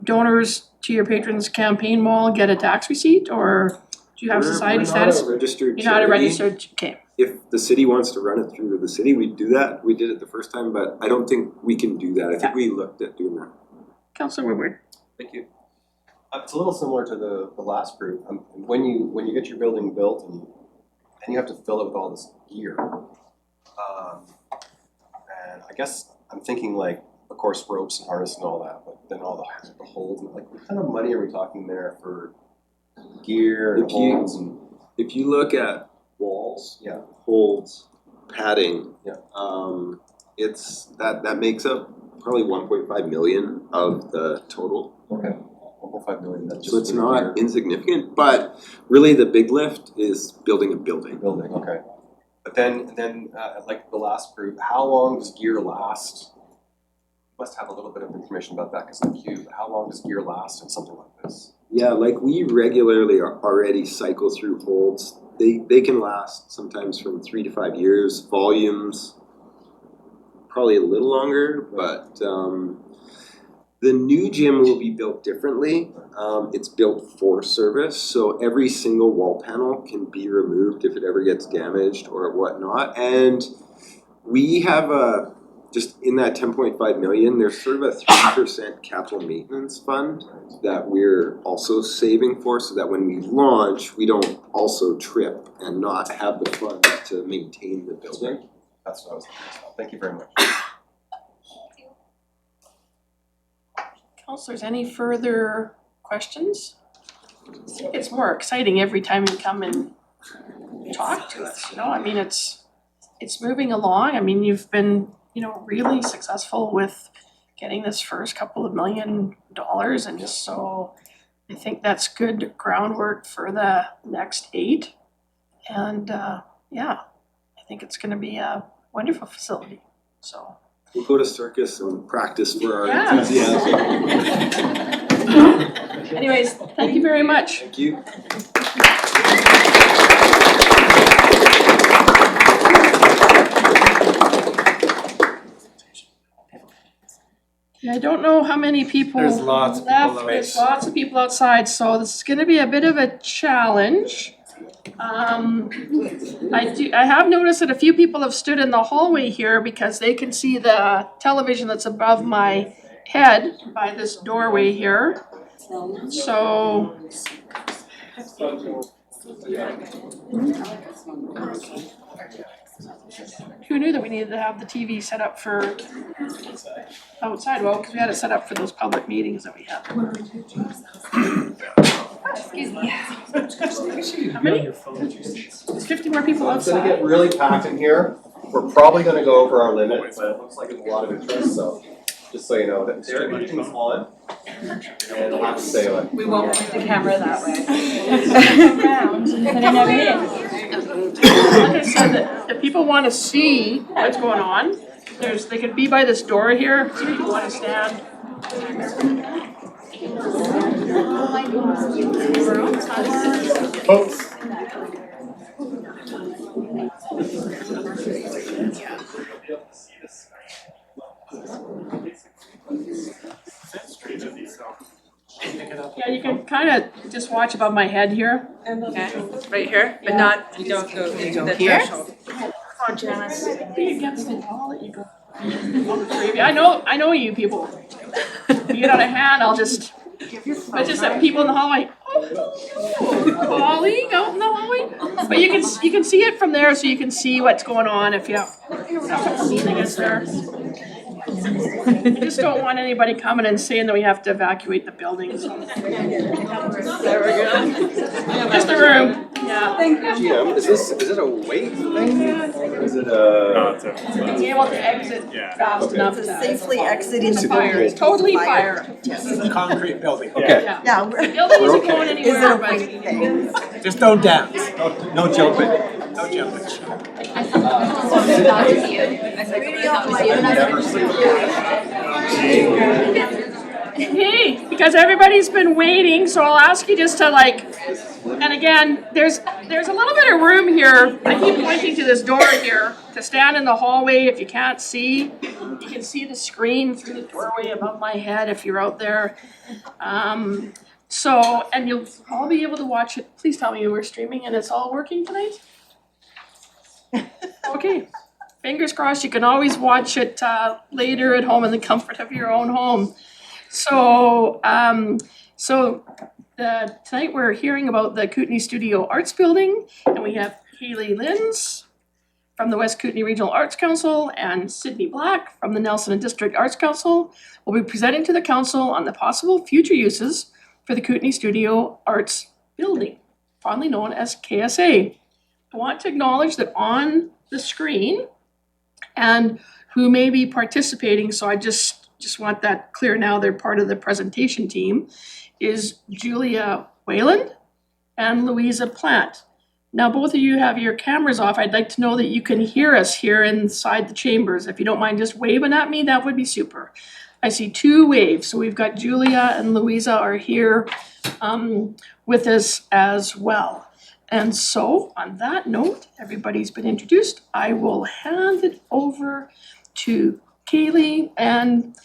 donors to your patrons campaign mall get a tax receipt, or do you have society status? We're not a registered You're not a charity. registered, okay. If the city wants to run it through the city, we'd do that. We did it the first time, but I don't think we can do that. I think we looked at doing that. Councilor Woodward. Thank you. It's a little similar to the last group. When you get your building built and you have to fill it with all this gear. And I guess I'm thinking like, of course, ropes and harness and all that, but then all the holds and like, what kind of money are we talking there for gear and holds and? If you look at walls, yeah, holds, padding, yeah, it's that makes up probably 1.5 million of the total. Okay. 1.5 million. That's just so it's not insignificant, but really the big lift is building a building. Building, okay. But then like the last group, how long does gear last? You must have a little bit of information about that because I'm curious. How long does gear last in something like this? Yeah, like we regularly already cycle through holds. They can last sometimes from 3 to 5 years. Volumes probably a little longer, but the new gym will be built differently. It's built for service, so every single wall panel can be removed if it ever gets damaged or whatnot. And we have just in that 10.5 million, there's sort of a 3% capital maintenance fund that we're also saving for, so that when we launch, we don't also trip and not have the funds to maintain the building. That's what I was thinking about. Thank you very much. Councilors, any further questions? It's more exciting every time you come and talk to us, you know, I mean, it's moving along. I mean, you've been, you know, really successful with getting this first couple of $1 million, and just so I think that's good groundwork for the next 8. And yeah, I think it's gonna be a wonderful facility, so. We'll go to Circus and practice for our Yeah. enthusiasm. Anyways, thank you very much. Thank you. Yeah, I don't know how many people There's lots of people left. left. There's lots of people outside, so this is gonna be a bit of a challenge. I have noticed that a few people have stood in the hallway here because they can see the television that's above my head by this doorway here. So. Who knew that we needed to have the TV set up for outside? Well, because we had it set up for those public meetings that we have. Excuse me. How many? There's 50 more people It's gonna outside. get really packed in here. We're probably gonna go over our limit, but it looks like there's a lot of interest, so just so you know that everything's on. And I'll have to say like. We won't point the camera that way. Like I said, if people want to see what's going on, they could be by this door here. If you want to stand. Folks. Yeah, you can kind of just watch above my head here. Okay, right here, but not, you don't go into the threshold. Come on, Janice. Be against it. I'll let you go. I know you people. If you get out of hand, I'll just. But just have people in the hallway. Oh, Ollie, out in the hallway. But you can see it from there, so you can see what's going on if you have something against there. I just don't want anybody coming and saying that we have to evacuate the building. So. There we go. Just the room. Yeah. GM, is it a weight thing? Or is it a? Be able to exit fast enough to Safely exiting the fire. It's totally fire. This is a concrete building. Okay. Yeah. The building isn't going anywhere, but. Just don't dance. No jumping. No jumping. Hey, because everybody's been waiting, so I'll ask you just to and again, there's a little bit of room here. I keep pointing to this door here, to stand in the hallway if you can't see. You can see the screen through the doorway above my head if you're out there. And you'll all be able to watch it. Please tell me we're streaming and it's all working tonight? Okay. Fingers crossed, you can always watch it later at home in the comfort of your own home. Tonight we're hearing about the Kootenay Studio Arts Building, and we have Kaylee Linz from the West Kootenay Regional Arts Council and Sydney Black from the Nelson and District Arts Council will be presenting to the council on the possible future uses for the Kootenay Studio Arts Building, fondly known as KSA. I want to acknowledge that on the screen and who may be participating, so I just want that clear now, they're part of the presentation team, is Julia Wayland and Louisa Plant. Now, both of you have your cameras off. I'd like to know that you can hear us here inside the chambers. If you don't mind just waving at me, that would be super. I see 2 waves, so we've got Julia and Louisa are here with us as well. And so, on that note, everybody's been introduced. I will hand it over to Kaylee and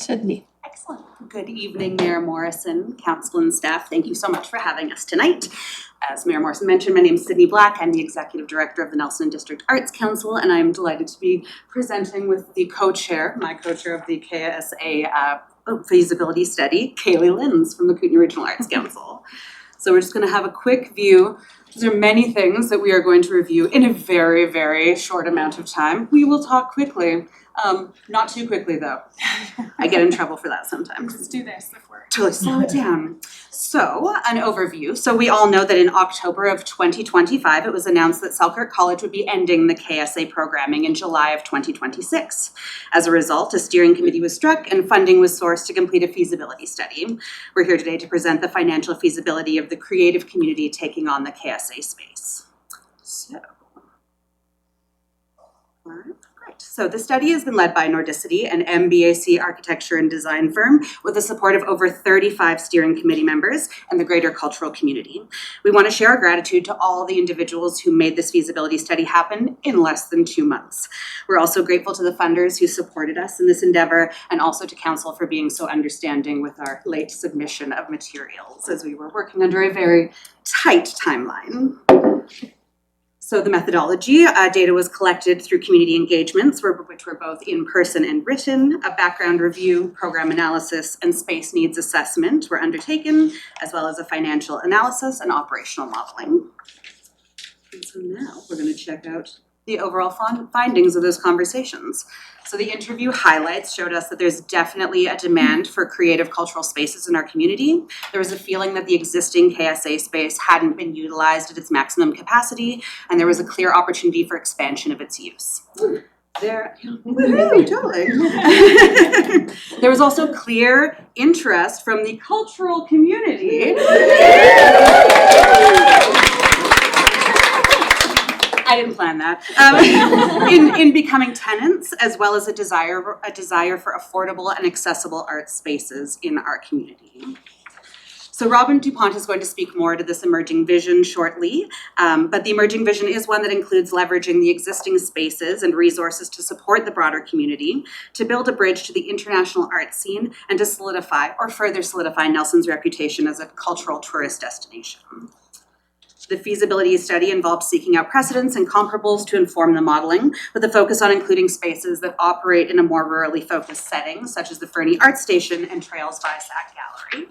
Sydney. Excellent. Good evening, Mayor Morrison, council and staff. Thank you so much for having us tonight. As Mayor Morrison mentioned, my name is Sydney Black. I'm the Executive Director of the Nelson District Arts Council, and I'm delighted to be presenting with the co-chair, my co-chair of the KSA feasibility study, Kaylee Linz from the Kootenay Regional Arts Council. So we're just going to have a quick view. There are many things that we are going to review in a very, very short amount of time. We will talk quickly. Not too quickly though. I get in trouble for that sometimes. Let's do this before. Totally slow it down. So, an overview. So we all know that in October of 2025, it was announced that Selkirk College would be ending the KSA programming in July of 2026. As a result, a steering committee was struck and funding was sourced to complete a feasibility study. We're here today to present the financial feasibility of the creative community taking on the KSA space. So the study has been led by Nordicity, an MBAC architecture and design firm with the support of over 35 steering committee members and the greater cultural community. We want to share our gratitude to all the individuals who made this feasibility study happen in less than 2 months. We're also grateful to the funders who supported us in this endeavor and also to council for being so understanding with our late submission of materials as we were working under a very tight timeline. So the methodology, data was collected through community engagements, which were both in person and written. A background review, program analysis, and space needs assessment were undertaken, as well as a financial analysis and operational modeling. And so now we're going to check out the overall findings of those conversations. So the interview highlights showed us that there's definitely a demand for creative cultural spaces in our community. There was a feeling that the existing KSA space hadn't been utilized at its maximum capacity, and there was a clear opportunity for expansion of its use. There was also clear interest from the cultural community. I didn't plan that. In becoming tenants, as well as a desire for affordable and accessible art spaces in our community. So Robin DuPont is going to speak more to this emerging vision shortly, but the emerging vision is one that includes leveraging the existing spaces and resources to support the broader community, to build a bridge to the international art scene, and to solidify or further solidify Nelson's reputation as a cultural tourist destination. The feasibility study involved seeking out precedents and comparables to inform the modeling, with a focus on including spaces that operate in a more rurally focused setting, such as the Fernie Art Station and Trails by Sack Gallery.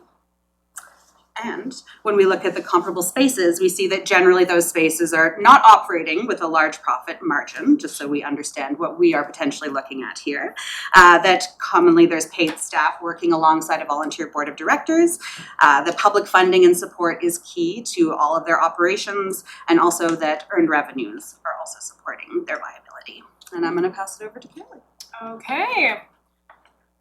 And when we look at the comparable spaces, we see that generally those spaces are not operating with a large profit margin, just so we understand what we are potentially looking at here. That commonly there's paid staff working alongside a volunteer board of directors. The public funding and support is key to all of their operations, and also that earned revenues are also supporting their viability. And I'm going to pass it over to Kelly. Okay.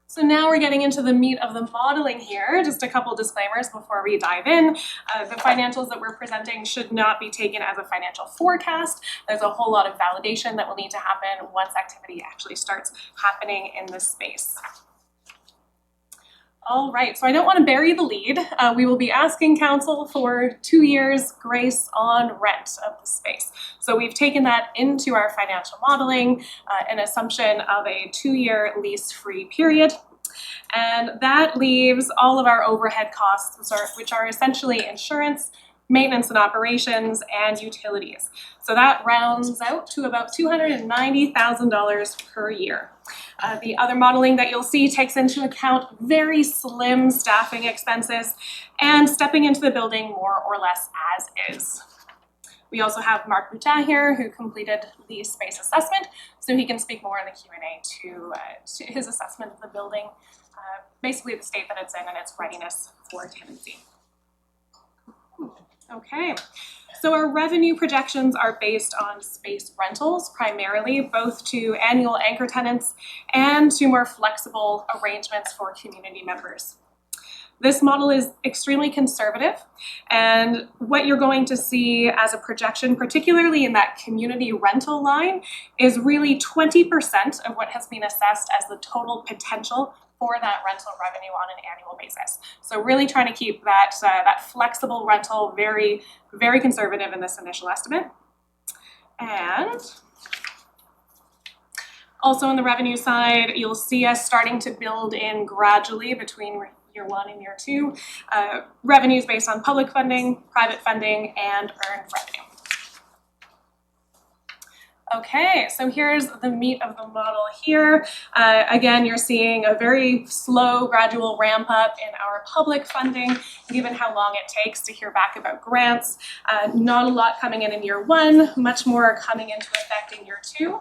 So now we're getting into the meat of the modeling here. Just a couple disclaimers before we dive in. The financials that we're presenting should not be taken as a financial forecast. There's a whole lot of validation that will need to happen once activity actually starts happening in this space. All right, so I don't want to bury the lead. We will be asking council for 2 years grace on rent of the space. So we've taken that into our financial modeling, an assumption of a 2-year lease-free period. And that leaves all of our overhead costs, which are essentially insurance, maintenance and operations, and utilities. So that rounds out to about $290,000 per year. The other modeling that you'll see takes into account very slim staffing expenses and stepping into the building more or less as is. We also have Mark Boutin here, who completed the space assessment, so he can speak more in the Q&A to his assessment of the building, basically the state that it's in and its readiness for tenancy. Okay, so our revenue projections are based on space rentals primarily, both to annual anchor tenants and to more flexible arrangements for community members. This model is extremely conservative, and what you're going to see as a projection, particularly in that community rental line, is really 20% of what has been assessed as the total potential for that rental revenue on an annual basis. So really trying to keep that, that flexible rental very, very conservative in this initial estimate. And also on the revenue side, you'll see us starting to build in gradually between year 1 and year 2, revenues based on public funding, private funding, and earned revenue. Okay, so here's the meat of the model here. Again, you're seeing a very slow, gradual ramp up in our public funding, given how long it takes to hear back about grants. Not a lot coming in year 1, much more coming into effect in year 2.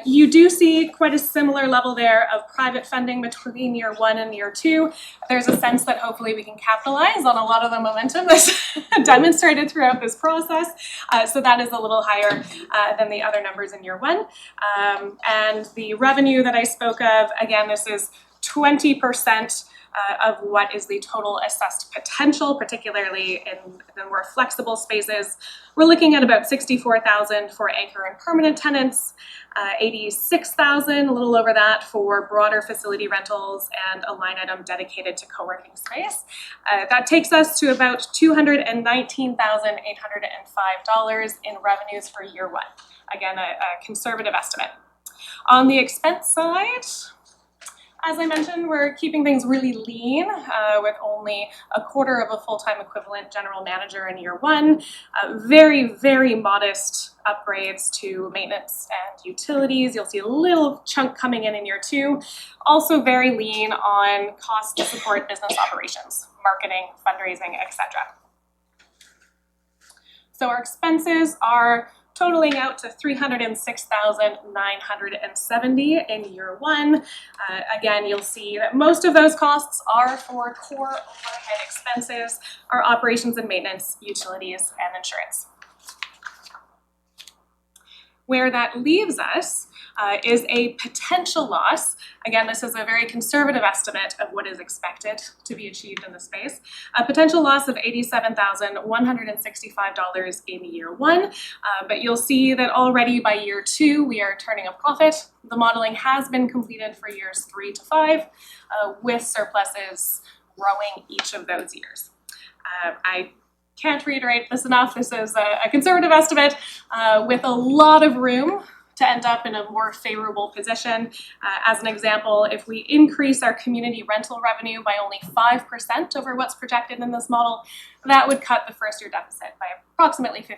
You do see quite a similar level there of private funding between year 1 and year 2. There's a sense that hopefully we can capitalize on a lot of the momentum that's demonstrated throughout this process. So that is a little higher than the other numbers in year 1. And the revenue that I spoke of, again, this is 20% of what is the total assessed potential, particularly in the more flexible spaces. We're looking at about $64,000 for anchor and permanent tenants, $86,000, a little over that for broader facility rentals, and a line item dedicated to co-working space. That takes us to about $219,805 in revenues for year 1. Again, a conservative estimate. On the expense side, as I mentioned, we're keeping things really lean with only a quarter of a full-time equivalent general manager in year 1. Very, very modest upgrades to maintenance and utilities. You'll see a little chunk coming in year 2. Also very lean on costs to support business operations, marketing, fundraising, etc. So our expenses are totaling out to $306,970 in year 1. Again, you'll see that most of those costs are for core overhead expenses, our operations and maintenance, utilities, and insurance. Where that leaves us is a potential loss. Again, this is a very conservative estimate of what is expected to be achieved in the space. A potential loss of $87,165 in year 1, but you'll see that already by year 2, we are turning a profit. The modeling has been completed for years 3 to 5, with surpluses growing each of those years. I can't reiterate this enough. This is a conservative estimate with a lot of room to end up in a more favorable position. As an example, if we increase our community rental revenue by only 5% over what's projected in this model, that would cut the first year deficit by approximately $15,000.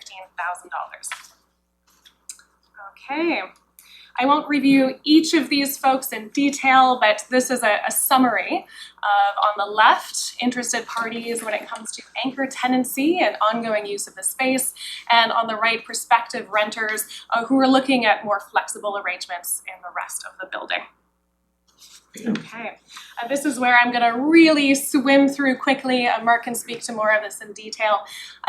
Okay. I won't review each of these folks in detail, but this is a summary of, on the left, interested parties when it comes to anchor tenancy and ongoing use of the space, and on the right, prospective renters who are looking at more flexible arrangements in the rest of the building. Okay, this is where I'm gonna really swim through quickly. Mark can speak to more of this in detail.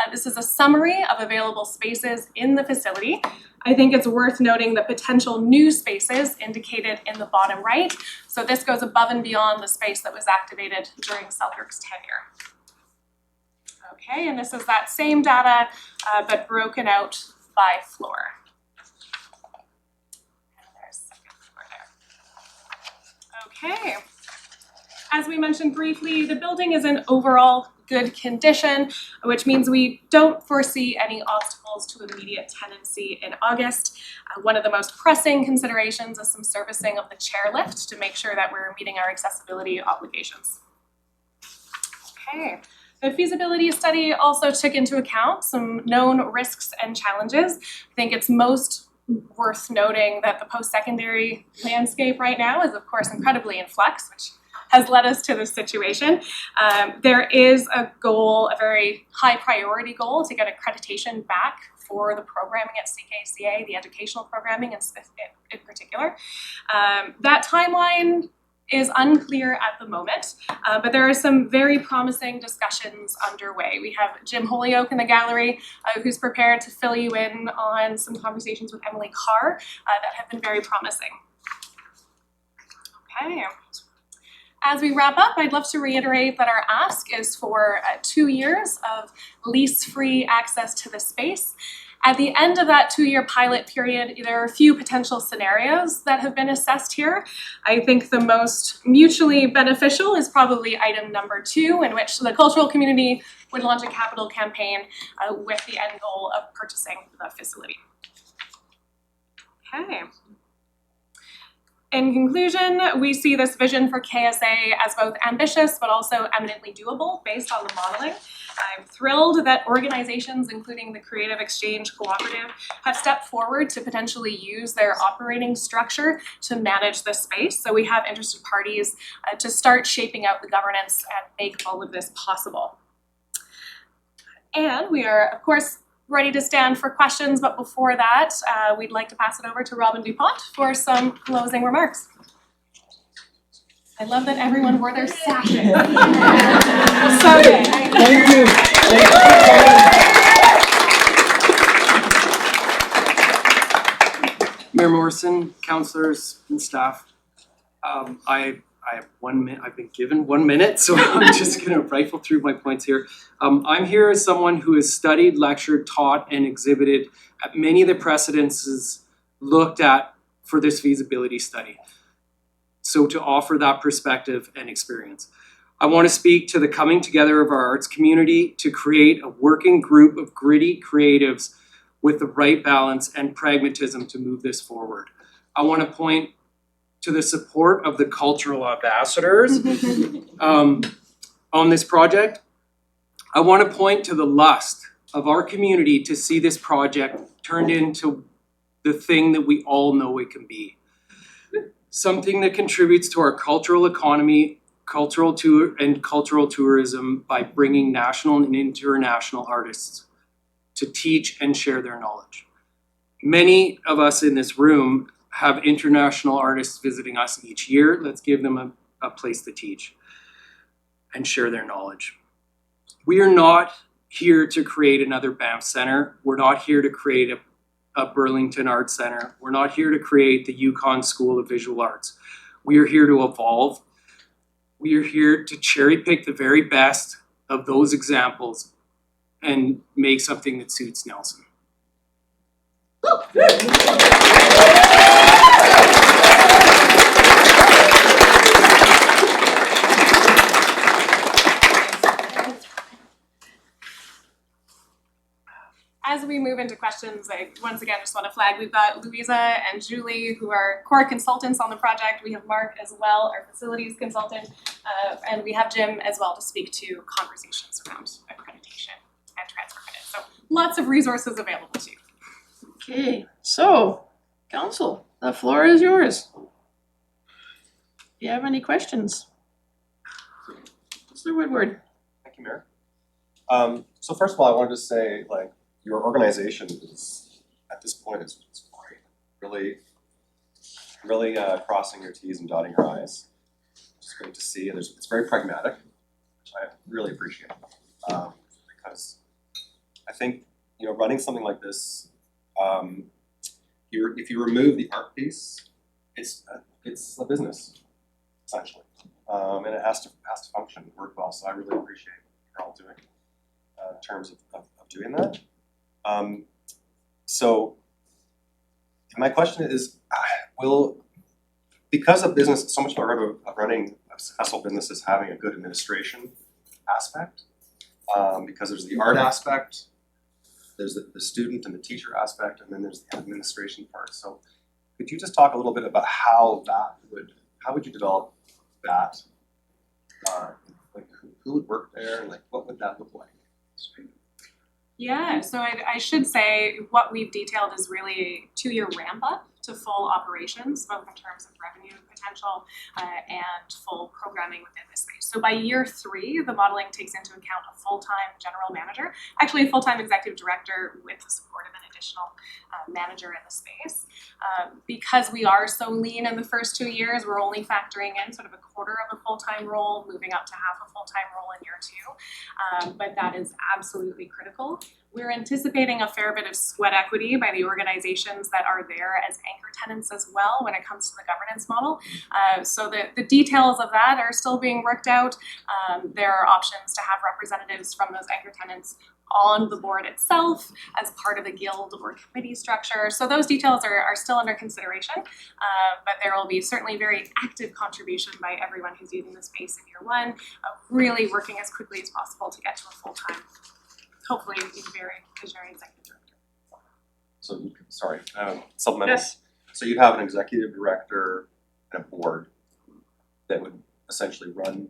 This is a summary of available spaces in the facility. I think it's worth noting the potential new spaces indicated in the bottom right. So this goes above and beyond the space that was activated during Selkirk's tenure. Okay, and this is that same data, but broken out by floor. And there's second floor there. Okay. As we mentioned briefly, the building is in overall good condition, which means we don't foresee any obstacles to immediate tenancy in August. One of the most pressing considerations is some servicing of the chairlift to make sure that we're meeting our accessibility obligations. Okay. The feasibility study also took into account some known risks and challenges. I think it's most worth noting that the post-secondary landscape right now is of course incredibly in flux, which has led us to this situation. There is a goal, a very high priority goal, to get accreditation back for the programming at CKCA, the educational programming in particular. That timeline is unclear at the moment, but there are some very promising discussions underway. We have Jim Holyoke in the gallery, who's prepared to fill you in on some conversations with Emily Carr that have been very promising. Okay. As we wrap up, I'd love to reiterate that our ask is for 2 years of lease-free access to the space. At the end of that 2-year pilot period, there are a few potential scenarios that have been assessed here. I think the most mutually beneficial is probably item number 2, in which the cultural community would launch a capital campaign with the end goal of purchasing the facility. Okay. In conclusion, we see this vision for KSA as both ambitious but also eminently doable based on the modeling. I'm thrilled that organizations, including the Creative Exchange Cooperative, have stepped forward to potentially use their operating structure to manage the space. So we have interested parties to start shaping out the governance and make all of this possible. And we are, of course, ready to stand for questions, but before that, we'd like to pass it over to Robin DuPont for some closing remarks. I love that everyone wore their sashes. So good. Thank you. Mayor Morrison, councillors and staff, I have 1 minute. I've been given 1 minute, so I'm just going to rifle through my points here. I'm here as someone who has studied, lectured, taught, and exhibited at many of the precedences looked at for this feasibility study. So to offer that perspective and experience. I want to speak to the coming together of our arts community to create a working group of gritty creatives with the right balance and pragmatism to move this forward. I want to point to the support of the cultural ambassadors on this project. I want to point to the lust of our community to see this project turned into the thing that we all know it can be. Something that contributes to our cultural economy, cultural tourism by bringing national and international artists to teach and share their knowledge. Many of us in this room have international artists visiting us each year. Let's give them a place to teach and share their knowledge. We are not here to create another Banff Center. We're not here to create a Burlington Arts Center. We're not here to create the Yukon School of Visual Arts. We are here to evolve. We are here to cherry pick the very best of those examples and make something that suits Nelson. As we move into questions, I once again just want to flag we've got Louisa and Julie, who are core consultants on the project. We have Mark as well, our facilities consultant, and we have Jim as well to speak to conversations around accreditation and transfer credit. So lots of resources available to you. Okay, so council, the floor is yours. Do you have any questions? Mr. Woodward. Thank you, Mayor. So first of all, I wanted to say, like, your organization is, at this point, is great. Really crossing your T's and dotting your I's. It's great to see. It's very pragmatic, which I really appreciate. Because I think, running something like this, if you remove the art piece, it's a business, essentially. And it has to function and work well. So I really appreciate what you're all doing in terms of doing that. So my question is, because a business, so much part of running a successful businesses having a good administration aspect. Because there's the art aspect, there's the student and the teacher aspect, and then there's the administration part. So could you just talk a little bit about how would you develop that? Like who would work there, and like what would that look like? Yeah, so I should say what we've detailed is really a 2-year ramp up to full operations, both in terms of revenue potential and full programming within the space. So by year 3, the modeling takes into account a full-time general manager, actually a full-time executive director with the support of an additional manager in the space. Because we are so lean in the first 2 years, we're only factoring in sort of a quarter of a full-time role, moving up to half a full-time role in year 2. But that is absolutely critical. We're anticipating a fair bit of sweat equity by the organizations that are there as anchor tenants as well when it comes to the governance model. So the details of that are still being worked out. There are options to have representatives from those anchor tenants on the board itself as part of a guild or committee structure. So those details are still under consideration, but there will be certainly very active contribution by everyone who's using the space in year 1, really working as quickly as possible to get to a full-time, hopefully very visionary executive director. So, sorry, supplemental. Yes. So you'd have an executive director and a board that would essentially run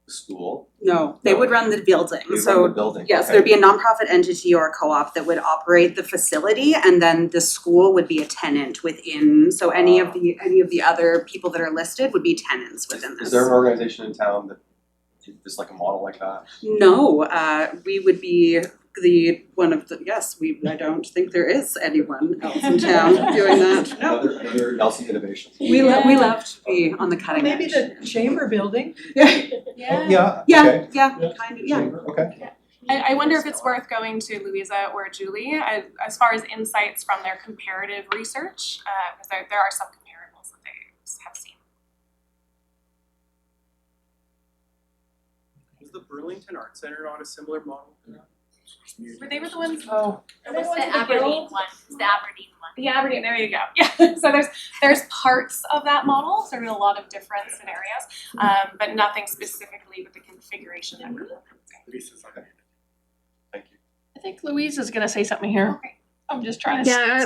the school? No, they would run the building. They So run the building. yes, Okay. there'd be a nonprofit entity or a co-op that would operate the facility, and then the school would be a tenant within. So any of the other people that are listed would be tenants within this. Is there an organization in town that is like a model like that? No, we would be I don't think there is anyone else in town doing that. No. Another Nelson innovation. We love to be on the cutting edge. Maybe the chamber building. Yeah. Okay. Okay. I wonder if it's worth going to Louisa or Julie as far as insights from their comparative research, because there are some comparables that they have seen. Was the Burlington Art Center on a similar model? Were they the ones? It was the Aberdeen one. It's the Aberdeen one. The Aberdeen, there you go. Yeah. So there's parts of that model, so there's a lot of different scenarios, but nothing specifically with the configuration that we're Lisa's okay. Thank you. I think Louise is gonna say something here. Okay. I'm just trying to. Yeah.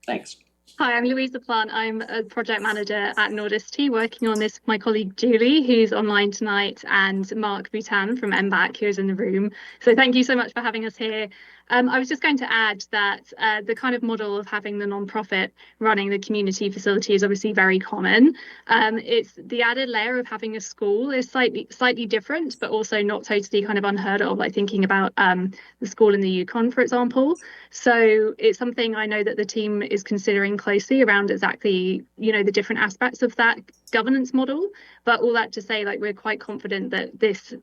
Thanks. Hi, I'm Louisa Plant. I'm a project manager at Nordicity, working on this with my colleague Julie, who's online tonight, and Mark Boutan from MBAC, who's in the room. So thank you so much for having us here. I was just going to add that the kind of model of having the nonprofit running the community facility is obviously very common. It's the added layer of having a school is slightly different, but also not totally kind of unheard of, like thinking about the school in the Yukon, for example. So it's something I know that the team is considering closely around exactly, the different aspects of that governance model. But all that to say, like, we're quite confident that this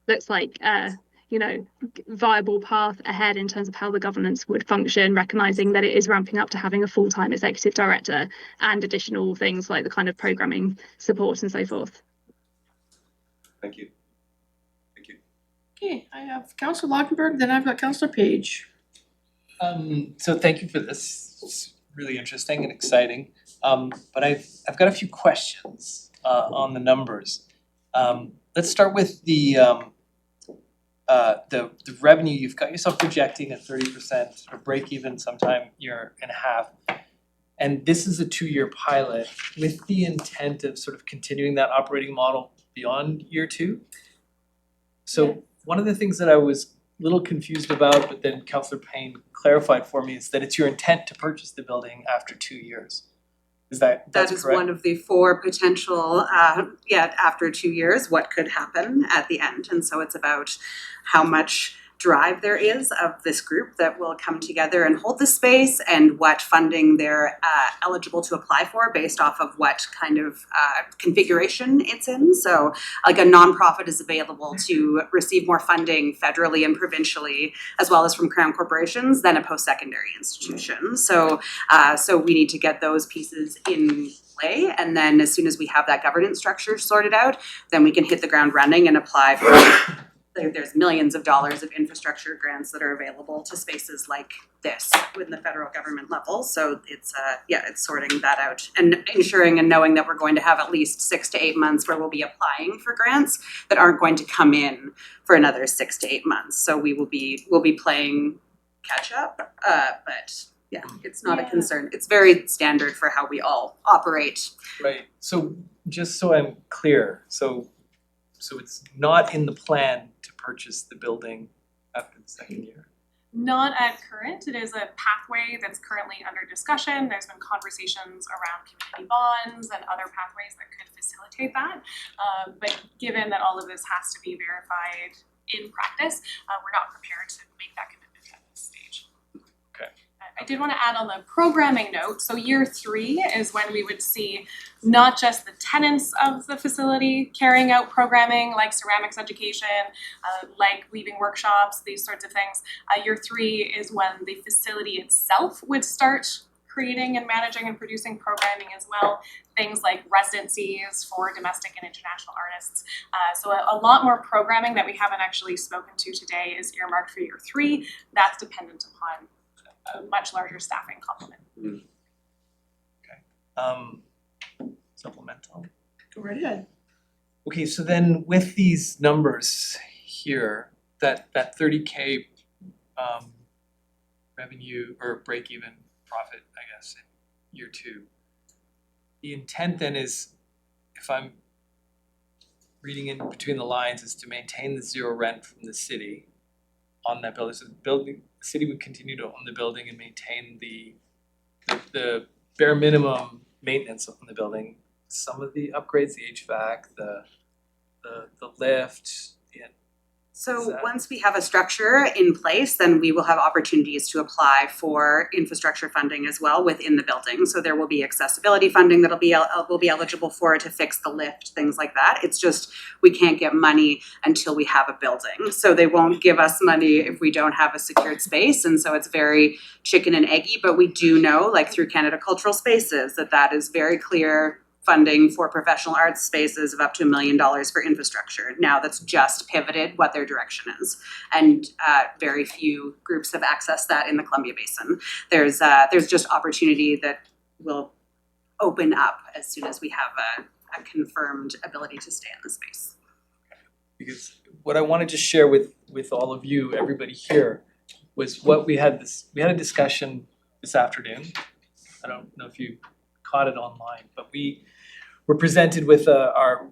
looks like viable path ahead in terms of how the governance would function, recognizing that it is ramping up to having a full-time executive director and additional things like the kind of programming support and so forth. Thank you. Okay, I have Councillor Lockenberg, then I've got Councillor Page. So thank you for this. It's really interesting and exciting. But I've got a few questions on the numbers. Let's start with the revenue. You've got yourself projecting at 30% or break even sometime year and a half. And this is a 2-year pilot with the intent of sort of continuing that operating model beyond year 2. So one of the things that I was a little confused about, but then Councillor Payne clarified for me, is that it's your intent to purchase the building after 2 years. That is one of the 4 potential, after 2 years, what could happen at the end. And so it's about how much drive there is of this group that will come together and hold the space, and what funding they're eligible to apply for based off of what kind of configuration it's in. So like a nonprofit is available to receive more funding federally and provincially, as well as from Crown corporations, than a post-secondary institution. So we need to get those pieces in play, and then as soon as we have that governance structure sorted out, then we can hit the ground running and apply for there's millions of dollars of infrastructure grants that are available to spaces like this within the federal government level. So it's it's sorting that out and ensuring and knowing that we're going to have at least 6 to 8 months where we'll be applying for grants that aren't going to come in for another 6 to 8 months. So we'll be playing catch up, but yeah, it's not a concern. It's very standard for how we all operate. Right, so just so I'm clear, so it's not in the plan to purchase the building after the second year? Not at current. It is a pathway that's currently under discussion. There's been conversations around community bonds and other pathways that could facilitate that. But given that all of this has to be verified in practice, we're not prepared to make that commitment at this stage. Okay. I did want to add on the programming note, so year 3 is when we would see not just the tenants of the facility carrying out programming like ceramics education, like weaving workshops, these sorts of things. Year 3 is when the facility itself would start creating and managing and producing programming as well. Things like residencies for domestic and international artists. So a lot more programming that we haven't actually spoken to today is earmarked for year 3. That's dependent upon a much larger staffing complement. Supplemental. Go right ahead. Okay, so then with these numbers here, that 30K revenue or break even profit, I guess, in year 2. The intent then is, if I'm reading in between the lines, is to maintain the 0 rent from the city on that building. So the city would continue to own the building and maintain the bare minimum maintenance on the building. Some of the upgrades, the HVAC, the lift. So once we have a structure in place, then we will have opportunities to apply for infrastructure funding as well within the building. So there will be accessibility funding that'll be we'll be eligible for to fix the lift, things like that. It's just we can't get money until we have a building. So they won't give us money if we don't have a secured space. And so it's very chicken and eggy, but we do know, like through Canada Cultural Spaces, that is very clear funding for professional arts spaces of up to $1 million for infrastructure. Now that's just pivoted what their direction is. And very few groups have accessed that in the Columbia Basin. There's just opportunity that will open up as soon as we have a confirmed ability to stay in the space. Because what I wanted to share with all of you, everybody here, was what we had a discussion this afternoon. I don't know if you caught it online, but we were presented with our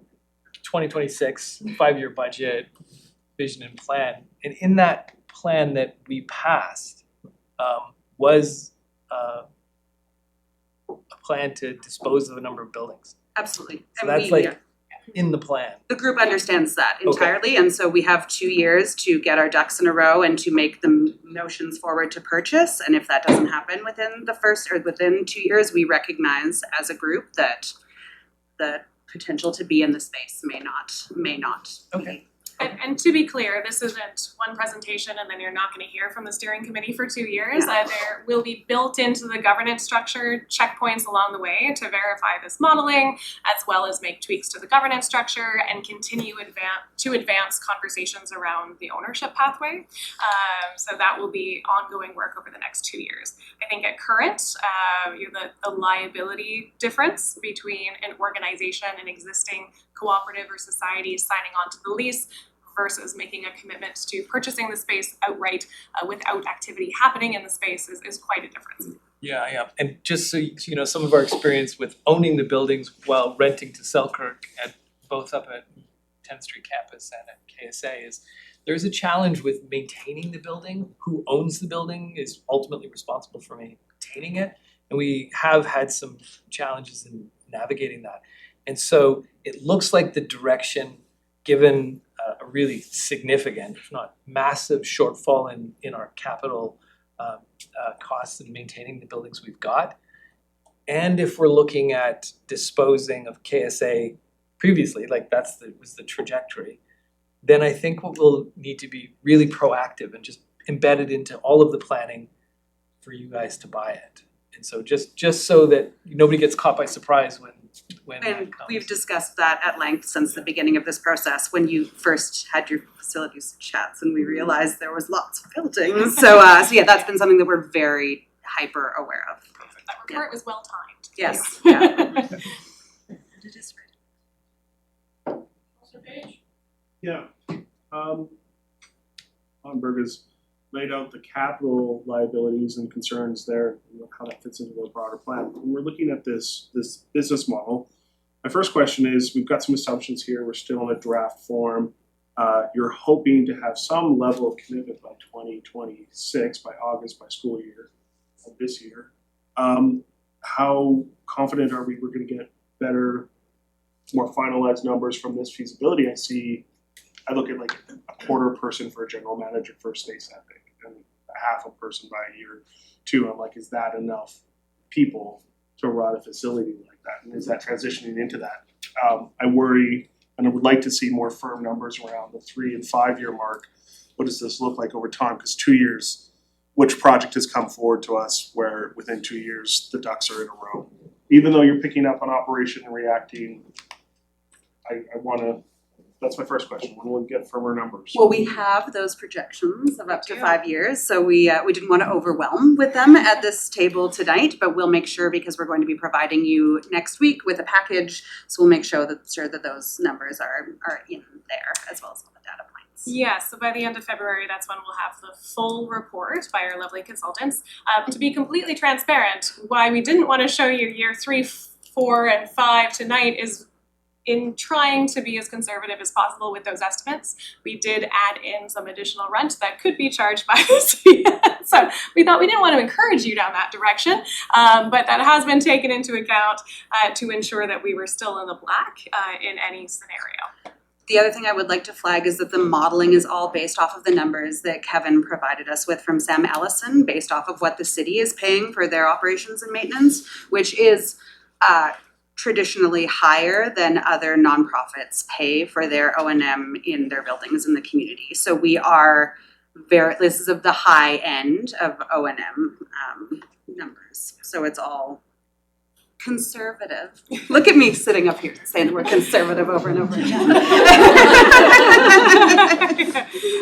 2026 5-year budget, vision and plan. And in that plan that we passed was a plan to dispose of a number of buildings. Absolutely. So that's in the plan. The group understands that entirely, and so we have 2 years to get our ducks in a row and to make the motions forward to purchase. And if that doesn't happen within the first or within 2 years, we recognize as a group that the potential to be in the space may not. Okay. And to be clear, this isn't one presentation and then you're not going to hear from the steering committee for 2 years. Yeah. There will be built into the governance structure checkpoints along the way to verify this modeling, as well as make tweaks to the governance structure and continue to advance conversations around the ownership pathway. So that will be ongoing work over the next 2 years. I think at current, the liability difference between an organization, an existing cooperative or society signing on to the lease versus making a commitment to purchasing the space outright without activity happening in the space is quite a difference. Yeah. And just so you know, some of our experience with owning the buildings while renting to Selkirk at both up at 10th Street campus and at KSA is there's a challenge with maintaining the building. Who owns the building is ultimately responsible for maintaining it. And we have had some challenges in navigating that. And so it looks like the direction, given a really significant, if not massive shortfall in our capital costs in maintaining the buildings we've got. And if we're looking at disposing of KSA previously, like was the trajectory, then I think what we'll need to be really proactive and just embed it into all of the planning for you guys to buy it. And so just so that nobody gets caught by surprise when when And that comes. we've discussed that at length since the beginning of this process, when you first had your facilities chats and we realized there was lots of buildings. So yeah, that's been something that we're very hyper aware of. That report was well timed. Yes, yeah. Yeah. Onberg has laid out the capital liabilities and concerns there, and how that fits into the broader plan. When we're looking at this business model, my first question is, we've got some assumptions here, we're still in a draft form. You're hoping to have some level of commitment by 2026, by August, by school year of this year. How confident are we're gonna get better, more finalized numbers from this feasibility? I look at like a quarter person for a general manager for a state septic and a half a person by a year two. I'm like, is that enough people to run a facility like that? And is that transitioning into that? I worry, and I would like to see more firm numbers around the 3 and 5 year mark. What does this look like over time? Because 2 years, which project has come forward to us where within 2 years the ducks are in a row? Even though you're picking up on operation and reacting, I wanna, that's my first question. When will we get firmer numbers? Well, we have those projections of up to 5 years, so we didn't want to overwhelm with them at this table tonight, but we'll make sure, because we're going to be providing you next week with a package, so we'll make sure that those numbers are in there, as well as all the data points. Yeah, so by the end of February, that's when we'll have the full report by our lovely consultants. To be completely transparent, why we didn't want to show you year 3, 4, and 5 tonight is in trying to be as conservative as possible with those estimates. We did add in some additional rent that could be charged by the city. So we thought we didn't want to encourage you down that direction, but that has been taken into account to ensure that we were still in the black in any scenario. The other thing I would like to flag is that the modeling is all based off of the numbers that Kevin provided us with from Sam Ellison, based off of what the city is paying for their operations and maintenance, which is traditionally higher than other nonprofits pay for their O&M in their buildings in the community. So we are this is of the high end of O&M numbers. So it's all conservative. Look at me sitting up here saying the word conservative over and over again.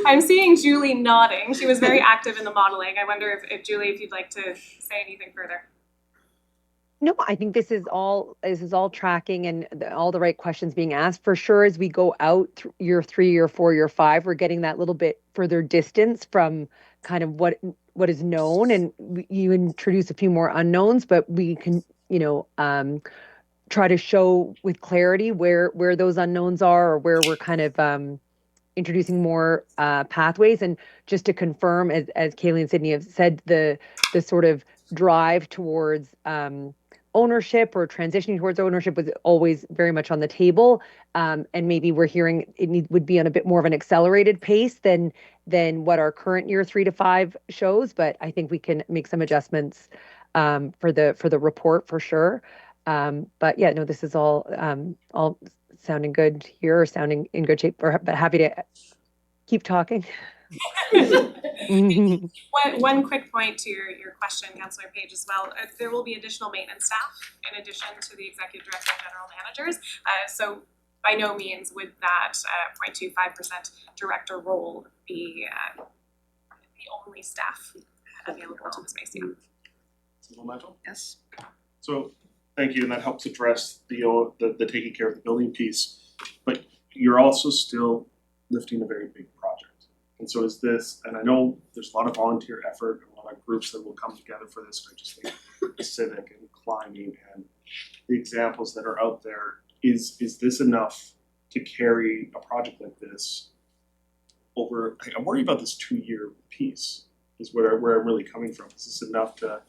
I'm seeing Julie nodding. She was very active in the modeling. I wonder if Julie, if you'd like to say anything further. No, I think this is all tracking and all the right questions being asked. For sure, as we go out year 3, year 4, year 5, we're getting that little bit further distance from kind of what is known, and you introduce a few more unknowns, but we can, try to show with clarity where those unknowns are, or where we're kind of introducing more pathways. And just to confirm, as Kaylee and Sydney have said, the sort of drive towards ownership or transitioning towards ownership was always very much on the table, and maybe we're hearing would be on a bit more of an accelerated pace than what our current year 3 to 5 shows. But I think we can make some adjustments for the report for sure. But yeah, no, this is all sounding good here, or sounding in good shape. But happy to keep talking. One quick point to your question, Councillor Page, as well. There will be additional maintenance staff in addition to the executive director and general managers. So by no means would that 0.25% director role be the only staff available to the space. Yeah. Supplemental? Yes. So thank you, and that helps address the taking care of the building piece. But you're also still lifting a very big project. And so is this, and I know there's a lot of volunteer effort, a lot of groups that will come together for this. I just think the civic and climbing and the examples that are out there, is this enough to carry a project like this over? I'm worried about this 2-year piece, is where I'm really coming from. Is this enough to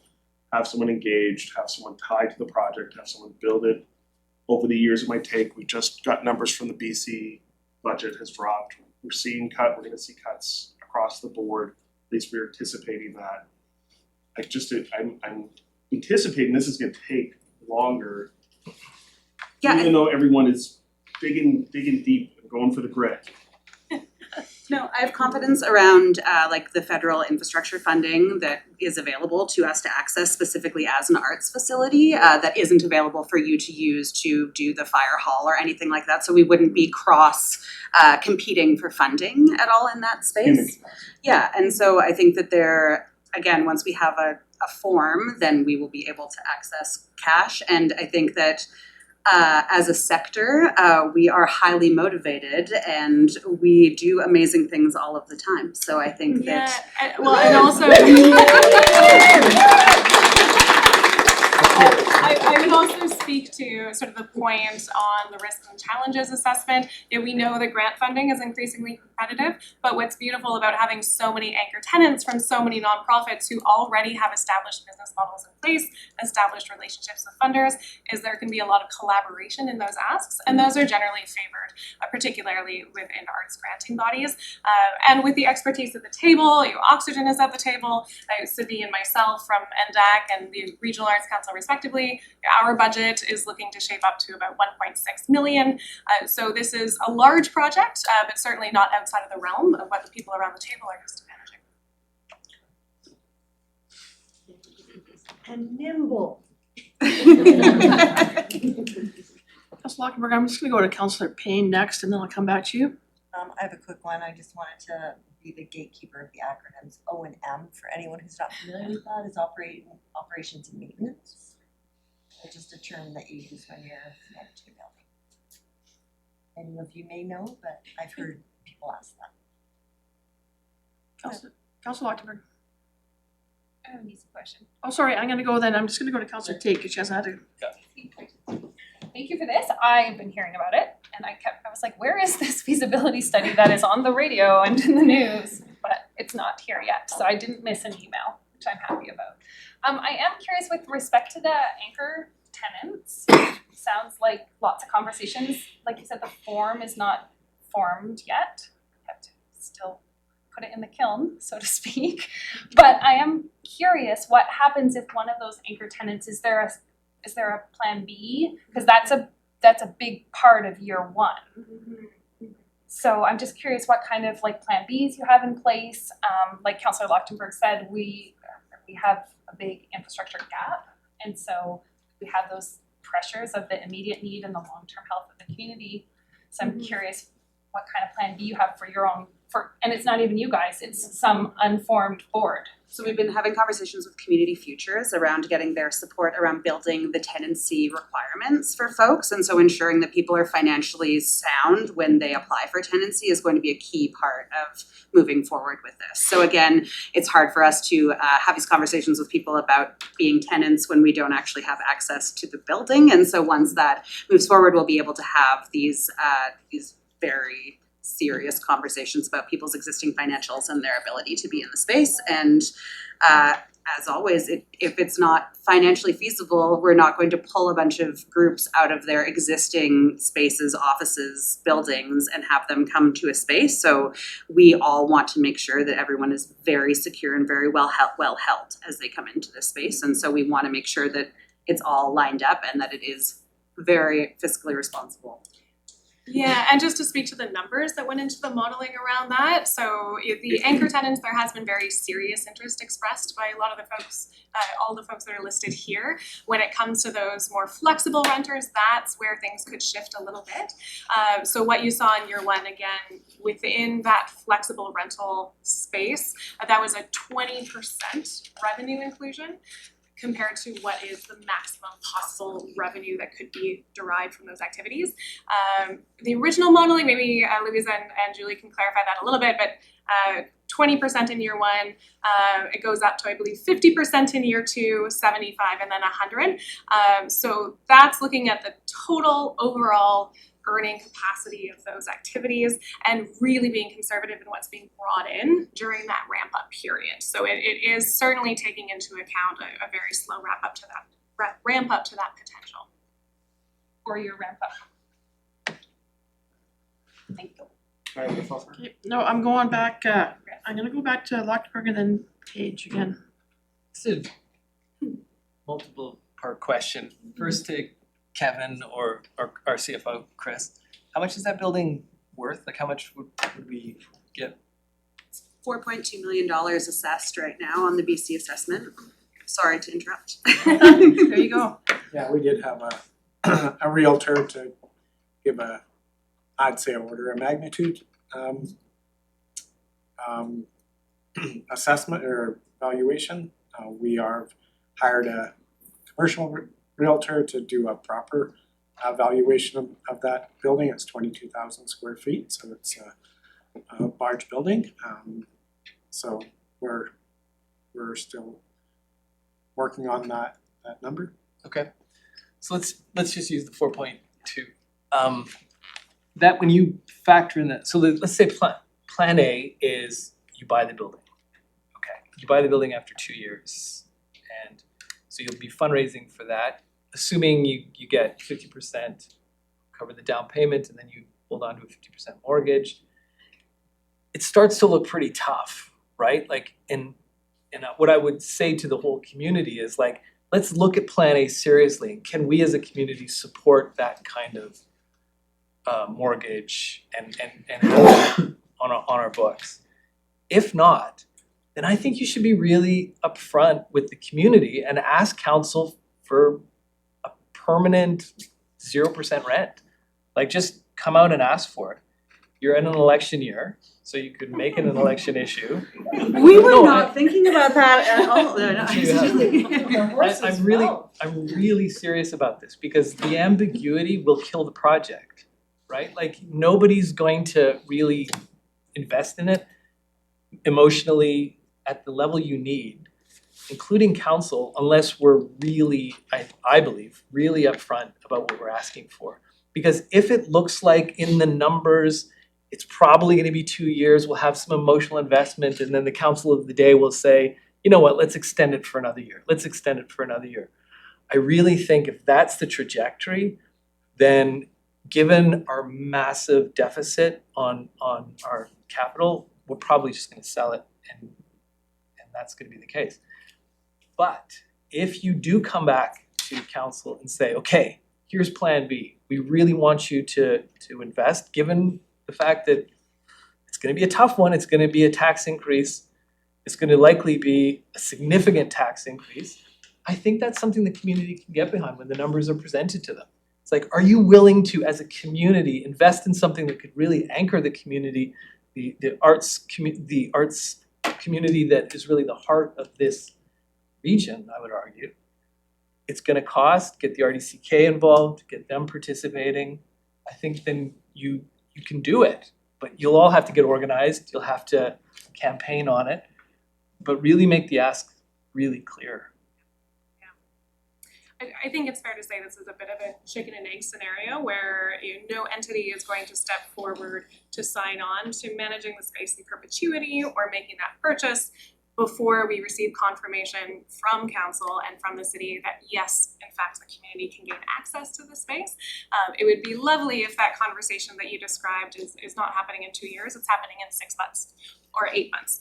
have someone engaged, have someone tied to the project, have someone build it over the years it might take? We just got numbers from the BC budget has dropped. We're going to see cuts across the board. At least we're anticipating that. I'm anticipating this is going to take longer. Yeah, even though everyone is digging deep and going for the grit. No, I have confidence around like the federal infrastructure funding that is available to us to access specifically as an arts facility that isn't available for you to use to do the fire hall or anything like that. So we wouldn't be cross competing for funding at all in that space. Yeah, and so I think that again, once we have a form, then we will be able to access cash. And I think that as a sector, we are highly motivated and we do amazing things all of the time. So I think that. Yeah, well, and also. I would also speak to sort of the point on the risks and challenges assessment. We know that grant funding is increasingly competitive, but what's beautiful about having so many anchor tenants from so many nonprofits who already have established business models in place, established relationships with funders, is there can be a lot of collaboration in those asks, and those are generally favored, particularly within arts granting bodies. And with the expertise at the table, Oxygen is at the table, Sydney and myself from NDAC and the Regional Arts Council respectively. Our budget is looking to shape up to about 1.6 million. So this is a large project, but certainly not outside of the realm of what the people around the table are used to managing. And nimble. Councillor Lockenberg, I'm just gonna go to Councillor Payne next and then I'll come back to you. I have a quick one. I just wanted to be the gatekeeper of the acronyms. O&M, for anyone who's not familiar with that, is operations and maintenance. It's just a term that you use when you're managing a building. Any of you may know, but I've heard people ask that. Councillor Lockenberg. I have an easy question. Oh, sorry, I'm gonna go then. I'm just gonna go to Councillor Tate because she hasn't had to. Thank you for this. I've been hearing about it, and I was like, where is this feasibility study that is on the radio and in the news? But it's not here yet, so I didn't miss an email, which I'm happy about. I am curious with respect to the anchor tenants. Sounds like lots of conversations. Like you said, the form is not formed yet. Have to still put it in the kiln, so to speak. But I am curious what happens if one of those anchor tenants, is there a plan B? Because that's a big part of year one. So I'm just curious what kind of like plan Bs you have in place. Like Councillor Leuchtenberg said, we have a big infrastructure gap, and so we have those pressures of the immediate need and the long-term health of the community. So I'm curious what kind of plan B you have for your own, and it's not even you guys, it's some unformed board. So we've been having conversations with Community Futures around getting their support around building the tenancy requirements for folks. And so ensuring that people are financially sound when they apply for tenancy is going to be a key part of moving forward with this. So again, it's hard for us to have these conversations with people about being tenants when we don't actually have access to the building. And so once that moves forward, we'll be able to have these very serious conversations about people's existing financials and their ability to be in the space. And as always, if it's not financially feasible, we're not going to pull a bunch of groups out of their existing spaces, offices, buildings, and have them come to a space. So we all want to make sure that everyone is very secure and very well held as they come into this space. And so we want to make sure that it's all lined up and that it is very fiscally responsible. Yeah, and just to speak to the numbers that went into the modeling around that. So the anchor tenants, there has been very serious interest expressed by a lot of the folks, all the folks that are listed here. When it comes to those more flexible renters, that's where things could shift a little bit. So what you saw in year one, again, within that flexible rental space, that was a 20% revenue inclusion, compared to what is the maximum possible revenue that could be derived from those activities. The original modeling, maybe Louisa and Julie can clarify that a little bit, but 20% in year one, it goes up to, I believe, 50% in year two, 75, and then 100. So that's looking at the total overall earning capacity of those activities and really being conservative in what's being brought in during that ramp up period. So it is certainly taking into account a very slow ramp up to that potential or your ramp up. Thank you. Okay, no, I'm going back, I'm gonna go back to Leuchtenberg and then Page again. It's a multiple part question. First to Kevin or our CFO, Chris. How much is that building worth? Like how much would we $4.2 million assessed right now on the BC assessment. Sorry to interrupt. There you go. Yeah, we did have a realtor to give a, I'd say, order of magnitude assessment or valuation. We are hired a commercial realtor to do a proper valuation of that building. It's 22,000 square feet, so it's a large building. So we're still working on that number. Okay, so let's just use the 4.2. That when you factor in that, so let's say plan A is you buy the building. Okay, you buy the building after 2 years, and so you'll be fundraising for that, assuming you get 50% cover the down payment, and then you hold on to a 50% mortgage. It starts to look pretty tough, right? Like, and what I would say to the whole community is like, let's look at Plan A seriously. Can we as a community support that kind of mortgage and on our books? If not, then I think you should be really upfront with the community and ask council for a permanent 0% rent. Like, just come out and ask for it. You're in an election year, so you could make it an election issue. We were not thinking about that at all. I'm really serious about this because the ambiguity will kill the project, right? Like, nobody's going to really invest in it emotionally at the level you need, including council, unless we're really, I believe, really upfront about what we're asking for. Because if it looks like in the numbers, it's probably going to be 2 years, we'll have some emotional investment, and then the council of the day will say, you know what, let's extend it for another year. Let's extend it for another year. I really think if that's the trajectory, then given our massive deficit on our capital, we're probably just going to sell it, and that's going to be the case. But if you do come back to council and say, okay, here's plan B, we really want you to invest, given the fact that it's going to be a tough one, it's going to be a tax increase, it's going to likely be a significant tax increase, I think that's something the community can get behind when the numbers are presented to them. It's like, are you willing to, as a community, invest in something that could really anchor the community, the arts community that is really the heart of this region, I would argue. It's going to cost, get the RDCK involved, get them participating. I think then you can do it, but you'll all have to get organized. You'll have to campaign on it, but really make the ask really clear. I think it's fair to say this is a bit of a chicken and egg scenario where no entity is going to step forward to sign on to managing the space in perpetuity or making that purchase before we receive confirmation from council and from the city that yes, in fact, the community can gain access to the space. It would be lovely if that conversation that you described is not happening in 2 years, it's happening in 6 months or 8 months.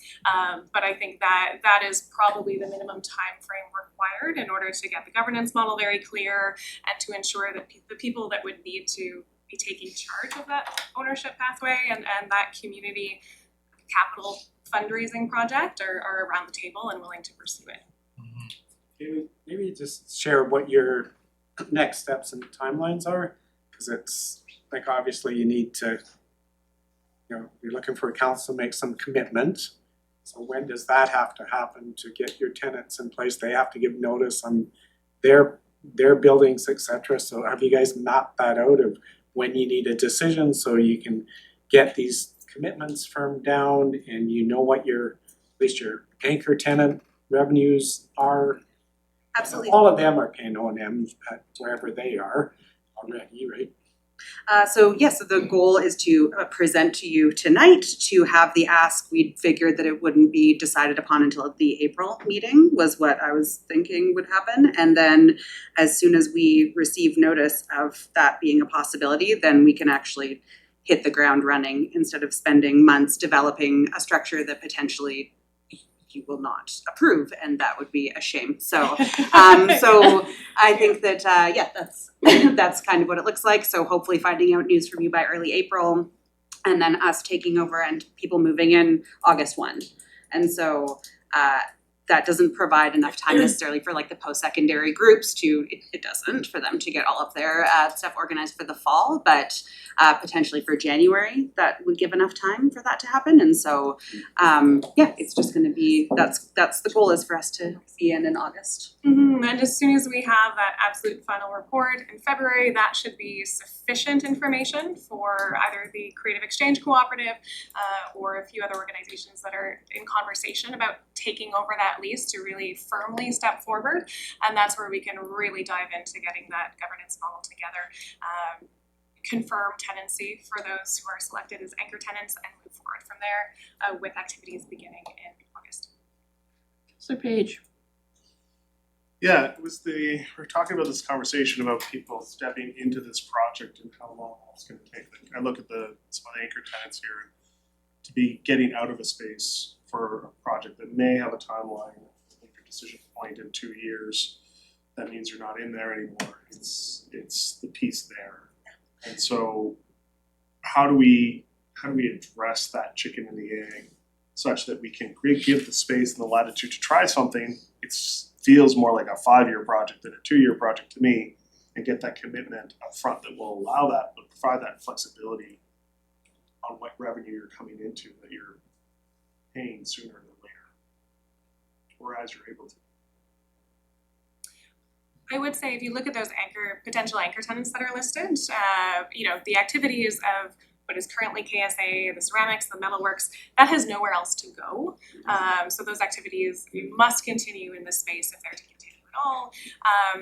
But I think that is probably the minimum time frame required in order to get the governance model very clear and to ensure that the people that would need to be taking charge of that ownership pathway and that community capital fundraising project are around the table and willing to pursue it. Maybe just share what your next steps and timelines are, because it's like, obviously you need to, you're looking for a council to make some commitment. So when does that have to happen to get your tenants in place? They have to give notice on their buildings, etc. So have you guys mapped that out of when you need a decision so you can get these commitments firmed down and you know what at least your anchor tenant revenues are? Absolutely. All of them are paying O&M at wherever they are already, right? So the goal is to present to you tonight to have the ask. We figured that it wouldn't be decided upon until the April meeting was what I was thinking would happen. And then as soon as we receive notice of that being a possibility, then we can actually hit the ground running instead of spending months developing a structure that potentially you will not approve, and that would be a shame. So I think that that's kind of what it looks like. So hopefully finding out news from you by early April, and then us taking over and people moving in August 1. And so that doesn't provide enough time necessarily for like the post-secondary groups it doesn't for them to get all of their stuff organized for the fall, but potentially for January, that would give enough time for that to happen. And so, it's just gonna be, that's the goal, is for us to be in August. And as soon as we have that absolute final report in February, that should be sufficient information for either the Creative Exchange Cooperative or a few other organizations that are in conversation about taking over that lease to really firmly step forward. And that's where we can really dive into getting that governance model together, confirm tenancy for those who are selected as anchor tenants, and move forward from there with activities beginning in August. So Paige. Yeah, it was we're talking about this conversation about people stepping into this project and how long it's gonna take. I look at some of the anchor tenants here, and to be getting out of a space for a project that may have a timeline, anchor decision point in 2 years, that means you're not in there anymore. It's the piece there. And so how do we address that chicken and the egg such that we can give the space and the latitude to try something? It feels more like a 5-year project than a 2-year project to me, and get that commitment up front that will allow that, but provide that flexibility on what revenue you're coming into, that you're paying sooner than later, or as you're able to. I would say if you look at those potential anchor tenants that are listed, the activities of what is currently KSA, the ceramics, the metalworks, that has nowhere else to go. So those activities must continue in this space if they're to continue at all.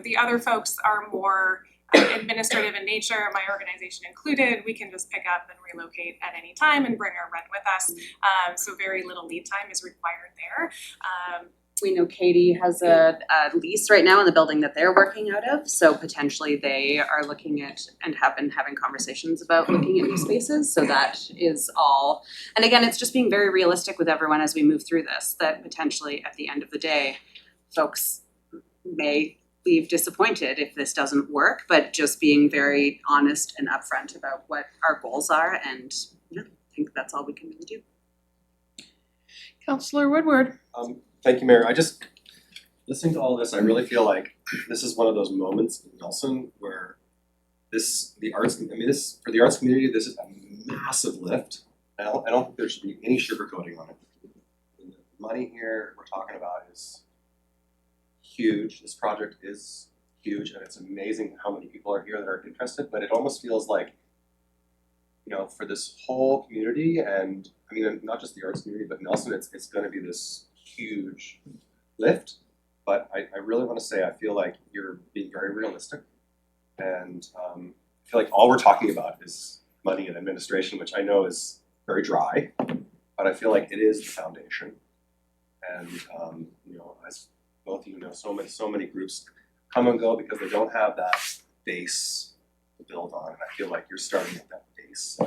The other folks are more administrative in nature, my organization included. We can just pick up and relocate at any time and bring our rent with us. So very little lead time is required there. We know Katie has a lease right now in the building that they're working out of, so potentially they are looking at and have been having conversations about looking at new spaces. So that is all. And again, it's just being very realistic with everyone as we move through this, that potentially at the end of the day, folks may leave disappointed if this doesn't work, but just being very honest and upfront about what our goals are. And I think that's all we can really do. Councillor Woodward. Thank you, Mayor. I just, listening to all this, I really feel like this is one of those moments in Nelson where for the arts community, this is a massive lift. I don't think there should be any sugarcoating on it. The money here we're talking about is huge. This project is huge, and it's amazing how many people are here that are interested, but it almost feels like, for this whole community, and I mean, not just the arts community, but Nelson, it's gonna be this huge lift. But I really want to say, I feel like you're being very realistic, and I feel like all we're talking about is money and administration, which I know is very dry, but I feel like it is the foundation. And as both of you know, so many groups come and go because they don't have that base to build on, and I feel like you're starting at that base.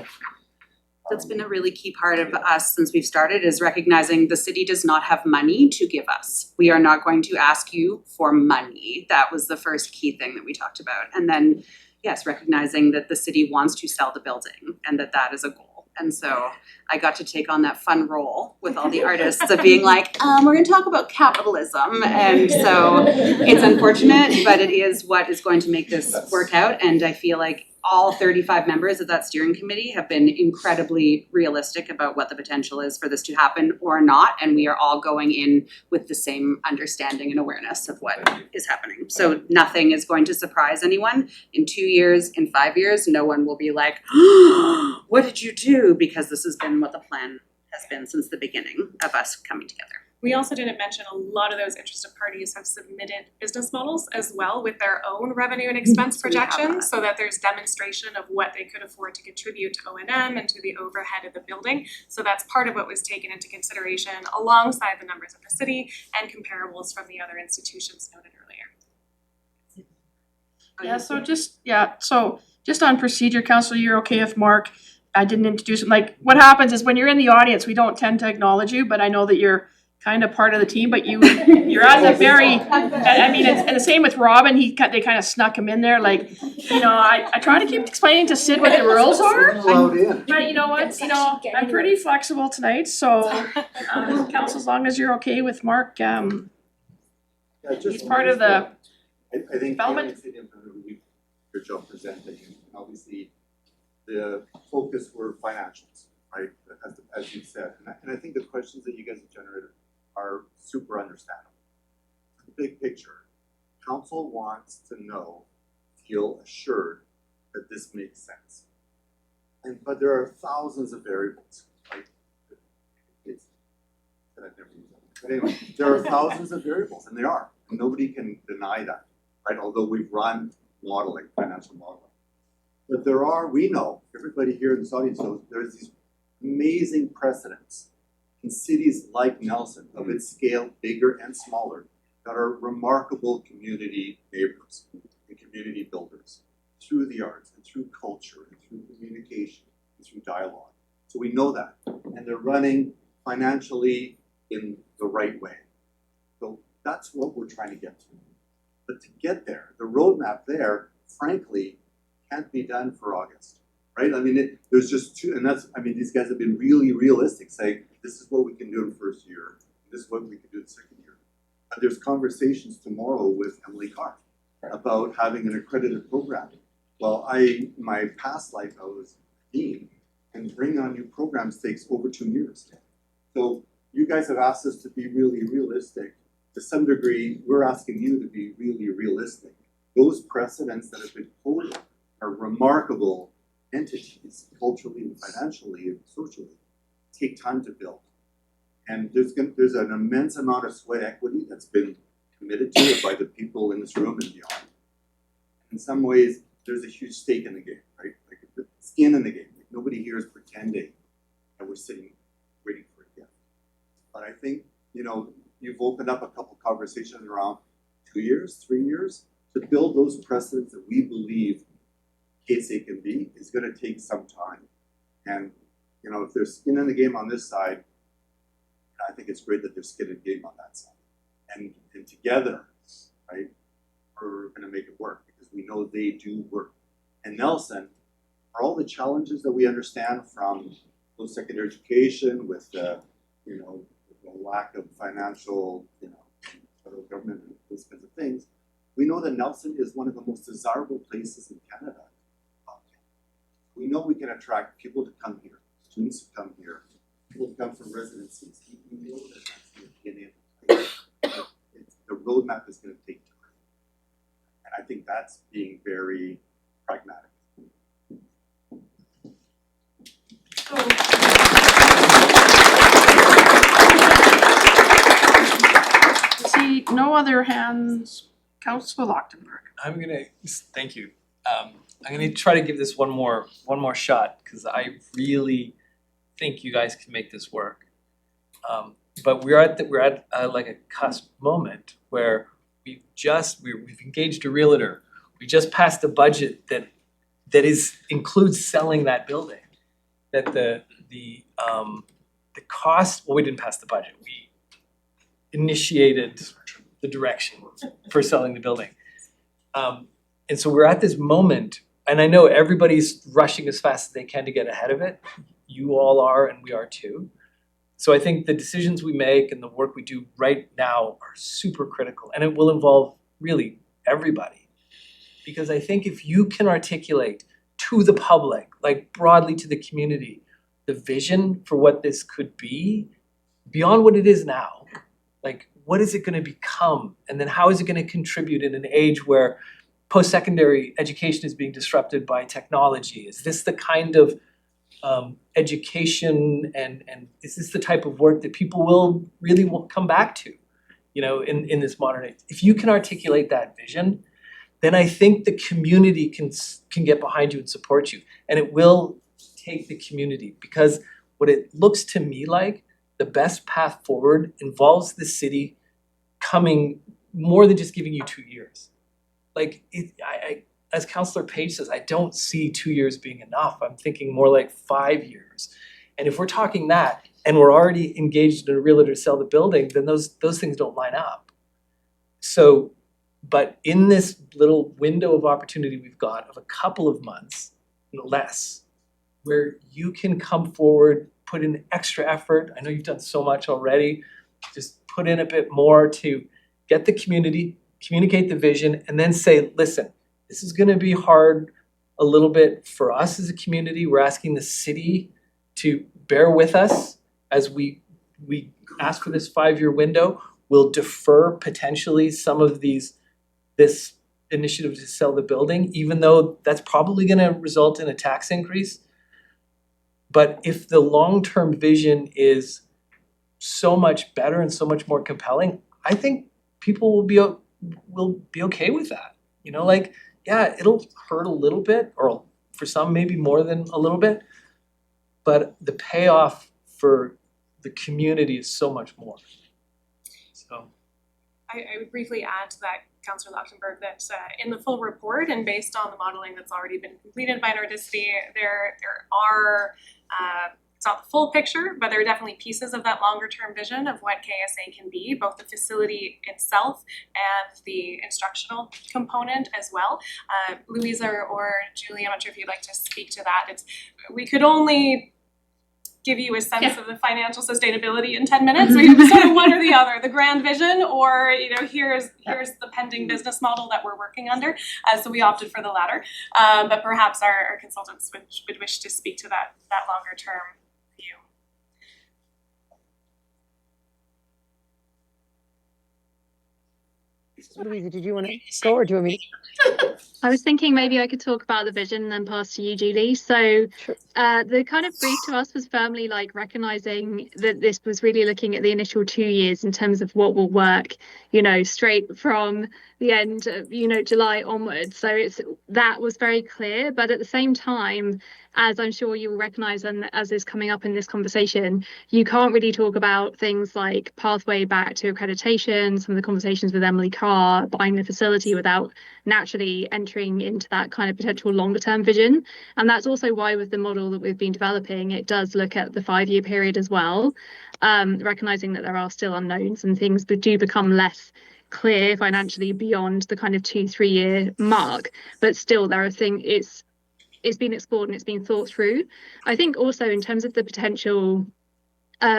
That's been a really key part of us since we've started, is recognizing the city does not have money to give us. We are not going to ask you for money. That was the first key thing that we talked about. And then, yes, recognizing that the city wants to sell the building and that is a goal. And so I got to take on that fun role with all the artists of being like, we're gonna talk about capitalism. And so it's unfortunate, but it is what is going to make this work out. And I feel like all 35 members of that steering committee have been incredibly realistic about what the potential is for this to happen or not. And we are all going in with the same understanding and awareness of what is happening. So nothing is going to surprise anyone. In 2 years, in 5 years, no one will be like, oh, what did you do? Because this has been what the plan has been since the beginning of us coming together. We also didn't mention a lot of those interested parties have submitted business models as well with their own revenue and expense projections, so that there's demonstration of what they could afford to contribute to O&M and to the overhead of the building. So that's part of what was taken into consideration alongside the numbers of the city and comparables from the other institutions noted earlier. So just on procedure, Councillor, you're okay if Mark, I didn't introduce him. Like, what happens is when you're in the audience, we don't tend to acknowledge you, but I know that you're kind of part of the team, but you're at the very, I mean, and the same with Robin, they kind of snuck him in there, like, I try to keep explaining to Sid what the rules are. But you know what, I'm pretty flexible tonight, so, council, as long as you're okay with Mark, he's part of the I think development. Good job presenting, and obviously the focus were financials, right, as you said, and I think the questions that you guys have generated are super understandable. The big picture, council wants to feel assured that this makes sense. But there are thousands of variables, right? But anyway, there are thousands of variables, and nobody can deny that, right? Although we've run modeling, financial modeling. But we know, everybody here in this audience knows, there's these amazing precedents in cities like Nelson, of its scale, bigger and smaller, that are remarkable community neighbors and community builders through the arts and through culture and through communication and through dialogue. So we know that, and they're running financially in the right way. So that's what we're trying to get to. But to get there, the roadmap there, frankly, can't be done for August, right? I mean, there's just these guys have been really realistic, saying, this is what we can do in the first year, this is what we can do in the second year. But there's conversations tomorrow with Emily Carr about having an accredited program. Well, my past life, I was dean, and bringing on new programs takes over 2 years. So you guys have asked us to be really realistic. To some degree, we're asking you to be really realistic. Those precedents that have been quoted are remarkable entities, culturally and financially and socially, take time to build. And there's an immense amount of sweat equity that's been committed to it by the people in this room and beyond. In some ways, there's a huge stake in the game, right? Like the skin in the game. Like nobody here is pretending that we're sitting waiting for it yet. But I think, you've opened up a couple conversations around 2 years, 3 years, to build those precedents that we believe KSA can be is going to take some time. And, if there's skin in the game on this side, I think it's great that there's skin in the game on that side. And together, right, we're going to make it work because we know they do work. And Nelson, for all the challenges that we understand from post-secondary education with the lack of financial, federal government and those kinds of things, we know that Nelson is one of the most desirable places in Canada. We know we can attract people to come here, students to come here, people to come from residencies. We know that that's going to be enabled. The roadmap is going to take time. And I think that's being very pragmatic. See no other hands, Councillor Lochtenberg. Thank you. I'm gonna try to give this one more shot because I really think you guys can make this work. But we're at like a cusp moment where we've engaged a realtor. We just passed a budget that includes selling that building. That the cost, we didn't pass the budget. We initiated the direction for selling the building. And so we're at this moment, and I know everybody's rushing as fast as they can to get ahead of it. You all are, and we are too. So I think the decisions we make and the work we do right now are super critical, and it will involve really everybody. Because I think if you can articulate to the public, like broadly to the community, the vision for what this could be, beyond what it is now, like what is it going to become? And then how is it going to contribute in an age where post-secondary education is being disrupted by technology? Is this the kind of education and is this the type of work that people will really come back to, in this modern age? If you can articulate that vision, then I think the community can get behind you and support you. And it will take the community, because what it looks to me like the best path forward involves the city coming more than just giving you 2 years. Like I as Councillor Page says, I don't see 2 years being enough. I'm thinking more like 5 years. And if we're talking that, and we're already engaged in a realtor to sell the building, then those things don't line up. So, but in this little window of opportunity we've got of a couple of months, less, where you can come forward, put in extra effort. I know you've done so much already. Just put in a bit more to get the community, communicate the vision, and then say, listen, this is gonna be hard a little bit for us as a community. We're asking the city to bear with us as we ask for this 5-year window. We'll defer potentially some of this initiative to sell the building, even though that's probably gonna result in a tax increase. But if the long-term vision is so much better and so much more compelling, I think people will be okay with that. You know, like, yeah, it'll hurt a little bit, or for some maybe more than a little bit, but the payoff for the community is so much more. So I would briefly add to that, Councillor Lautenberg, that in the full report and based on the modeling that's already been completed by Nordicity, there are it's not the full picture, but there are definitely pieces of that longer term vision of what KSA can be, both the facility itself and the instructional component as well. Louisa or Julie, I'm not sure if you'd like to speak to that. We could only give you a sense of the financial sustainability in 10 minutes. So you have sort of one or the other, the grand vision, or here's the pending business model that we're working under. So we opted for the latter. But perhaps our consultants would wish to speak to that longer term view. Louisa, did you want to go, or do you want me to? I was thinking maybe I could talk about the vision and then pass to you, Julie. So the kind of brief to us was firmly like recognizing that this was really looking at the initial 2 years in terms of what will work, straight from the end of, July onwards. So that was very clear. But at the same time, as I'm sure you will recognize, and as is coming up in this conversation, you can't really talk about things like pathway back to accreditation, some of the conversations with Emily Carr, buying the facility, without naturally entering into that kind of potential longer term vision. And that's also why with the model that we've been developing, it does look at the 5-year period as well, recognizing that there are still unknowns and things that do become less clear financially beyond the kind of 2-3 year mark. But still, there are things, it's been explored and it's been thought through. I think also in terms of the potential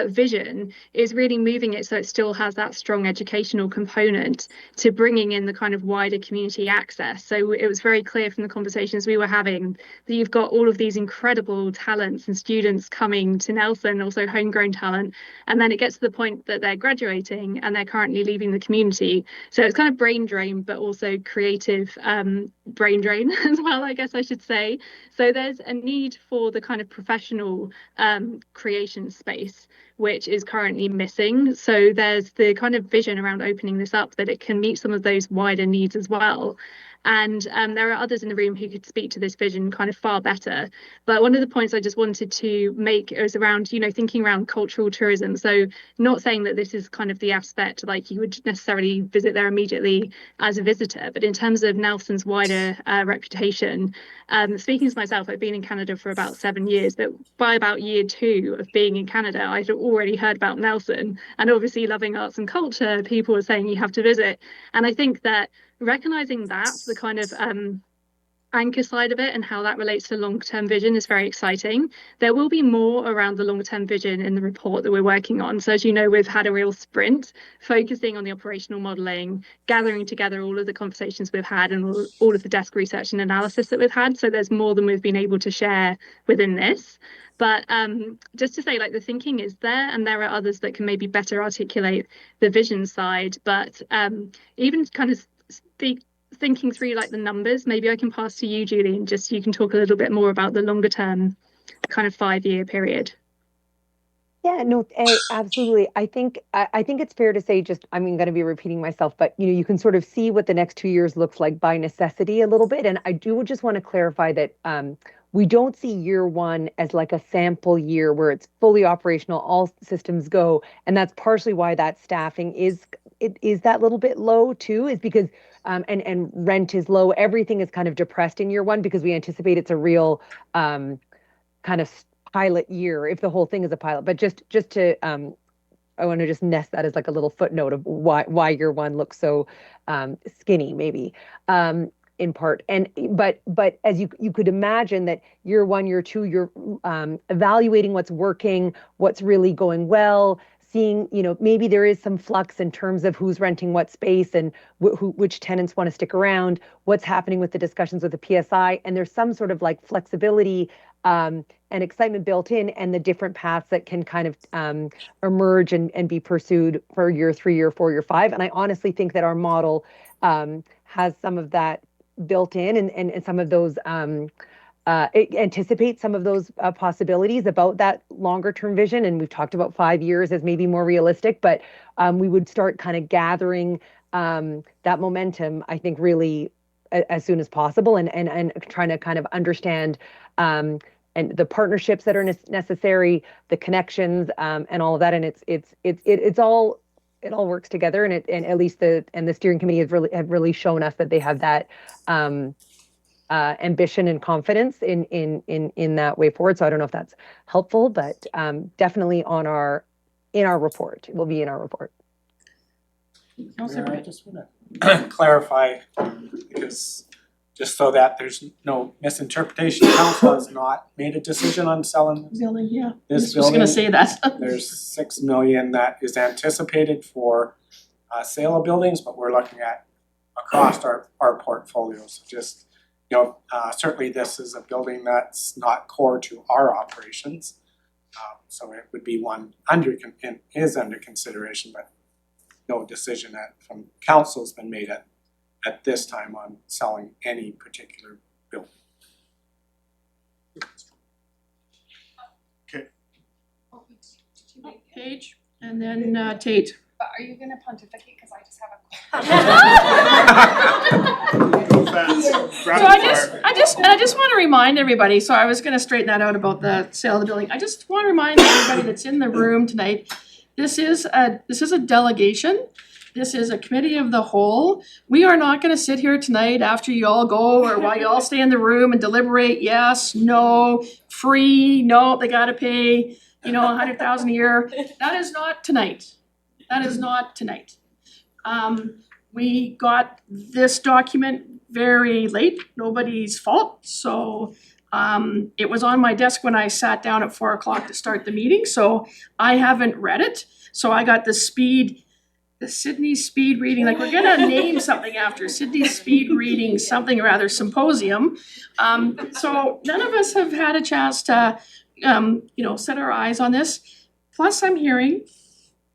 vision is really moving it so it still has that strong educational component to bringing in the kind of wider community access. So it was very clear from the conversations we were having that you've got all of these incredible talents and students coming to Nelson, also homegrown talent, and then it gets to the point that they're graduating and they're currently leaving the community. So it's kind of brain drain, but also creative brain drain as well, I guess I should say. So there's a need for the kind of professional creation space, which is currently missing. So there's the kind of vision around opening this up that it can meet some of those wider needs as well. And there are others in the room who could speak to this vision kind of far better. But one of the points I just wanted to make is around, thinking around cultural tourism. So not saying that this is kind of the aspect like you would necessarily visit there immediately as a visitor, but in terms of Nelson's wider reputation, speaking as myself, I've been in Canada for about 7 years, but by about year 2 of being in Canada, I'd already heard about Nelson. And obviously loving arts and culture, people were saying you have to visit. And I think that recognizing that's the kind of anchor side of it and how that relates to long-term vision is very exciting. There will be more around the long-term vision in the report that we're working on. So as you know, we've had a real sprint focusing on the operational modelling, gathering together all of the conversations we've had and all of the desk research and analysis that we've had. So there's more than we've been able to share within this. But just to say, like, the thinking is there, and there are others that can maybe better articulate the vision side. But even kind of thinking through like the numbers, maybe I can pass to you, Julie, and just you can talk a little bit more about the longer term kind of 5-year period. Yeah, no, absolutely. I think it's fair to say, just, I'm going to be repeating myself, but you can sort of see what the next 2 years looks like by necessity a little bit. And I do just want to clarify that we don't see year 1 as like a sample year where it's fully operational, all systems go. And that's partially why that staffing is that little bit low too, is because and rent is low. Everything is kind of depressed in year 1 because we anticipate it's a real kind of pilot year, if the whole thing is a pilot, but just to, I want to just nest that as like a little footnote of why year one looks so skinny, maybe. In part, but as you could imagine that year one, year two, you're evaluating what's working, what's really going well, seeing, maybe there is some flux in terms of who's renting what space and which tenants want to stick around, what's happening with the discussions with the PSI, and there's some sort of like flexibility and excitement built in, and the different paths that can kind of emerge and be pursued for year 3, year 4, year 5. And I honestly think that our model has some of that built in, and some of those it anticipates some of those possibilities about that longer term vision. And we've talked about 5 years as maybe more realistic, but we would start kind of gathering that momentum, I think, really as soon as possible, and trying to kind of understand and the partnerships that are necessary, the connections, and all of that. And it's all, it all works together, and at least the steering committee have really shown us that they have that ambition and confidence in that way forward. So I don't know if that's helpful, but definitely in our report. It will be in our report. I just want to clarify, because just so that there's no misinterpretation, council has not made a decision on selling Building, yeah. this I was building. gonna say that. There's 6 million that is anticipated for sale of buildings, but we're looking at across our portfolio. So just, certainly this is a building that's not core to our operations. So it would be one is under consideration, but no decision from council has been made at this time on selling any particular building. Okay. Paige, and then Tate. But are you gonna pontificate, cause I just have a Go fast. So I just want to remind everybody, so I was going to straighten that out about the sale of the building. I just want to remind everybody that's in the room tonight, this is a delegation. This is a committee of the whole. We are not going to sit here tonight after you all go, or while you all stay in the room and deliberate, yes, no, free, no, they got to pay, $100,000 a year. That is not tonight. That is not tonight. We got this document very late, nobody's fault. So it was on my desk when I sat down at 4 o'clock to start the meeting. So I haven't read it. So I got the Sydney speed reading, like we're gonna name something after Sydney speed reading something or other symposium. So none of us have had a chance to, set our eyes on this. Plus I'm hearing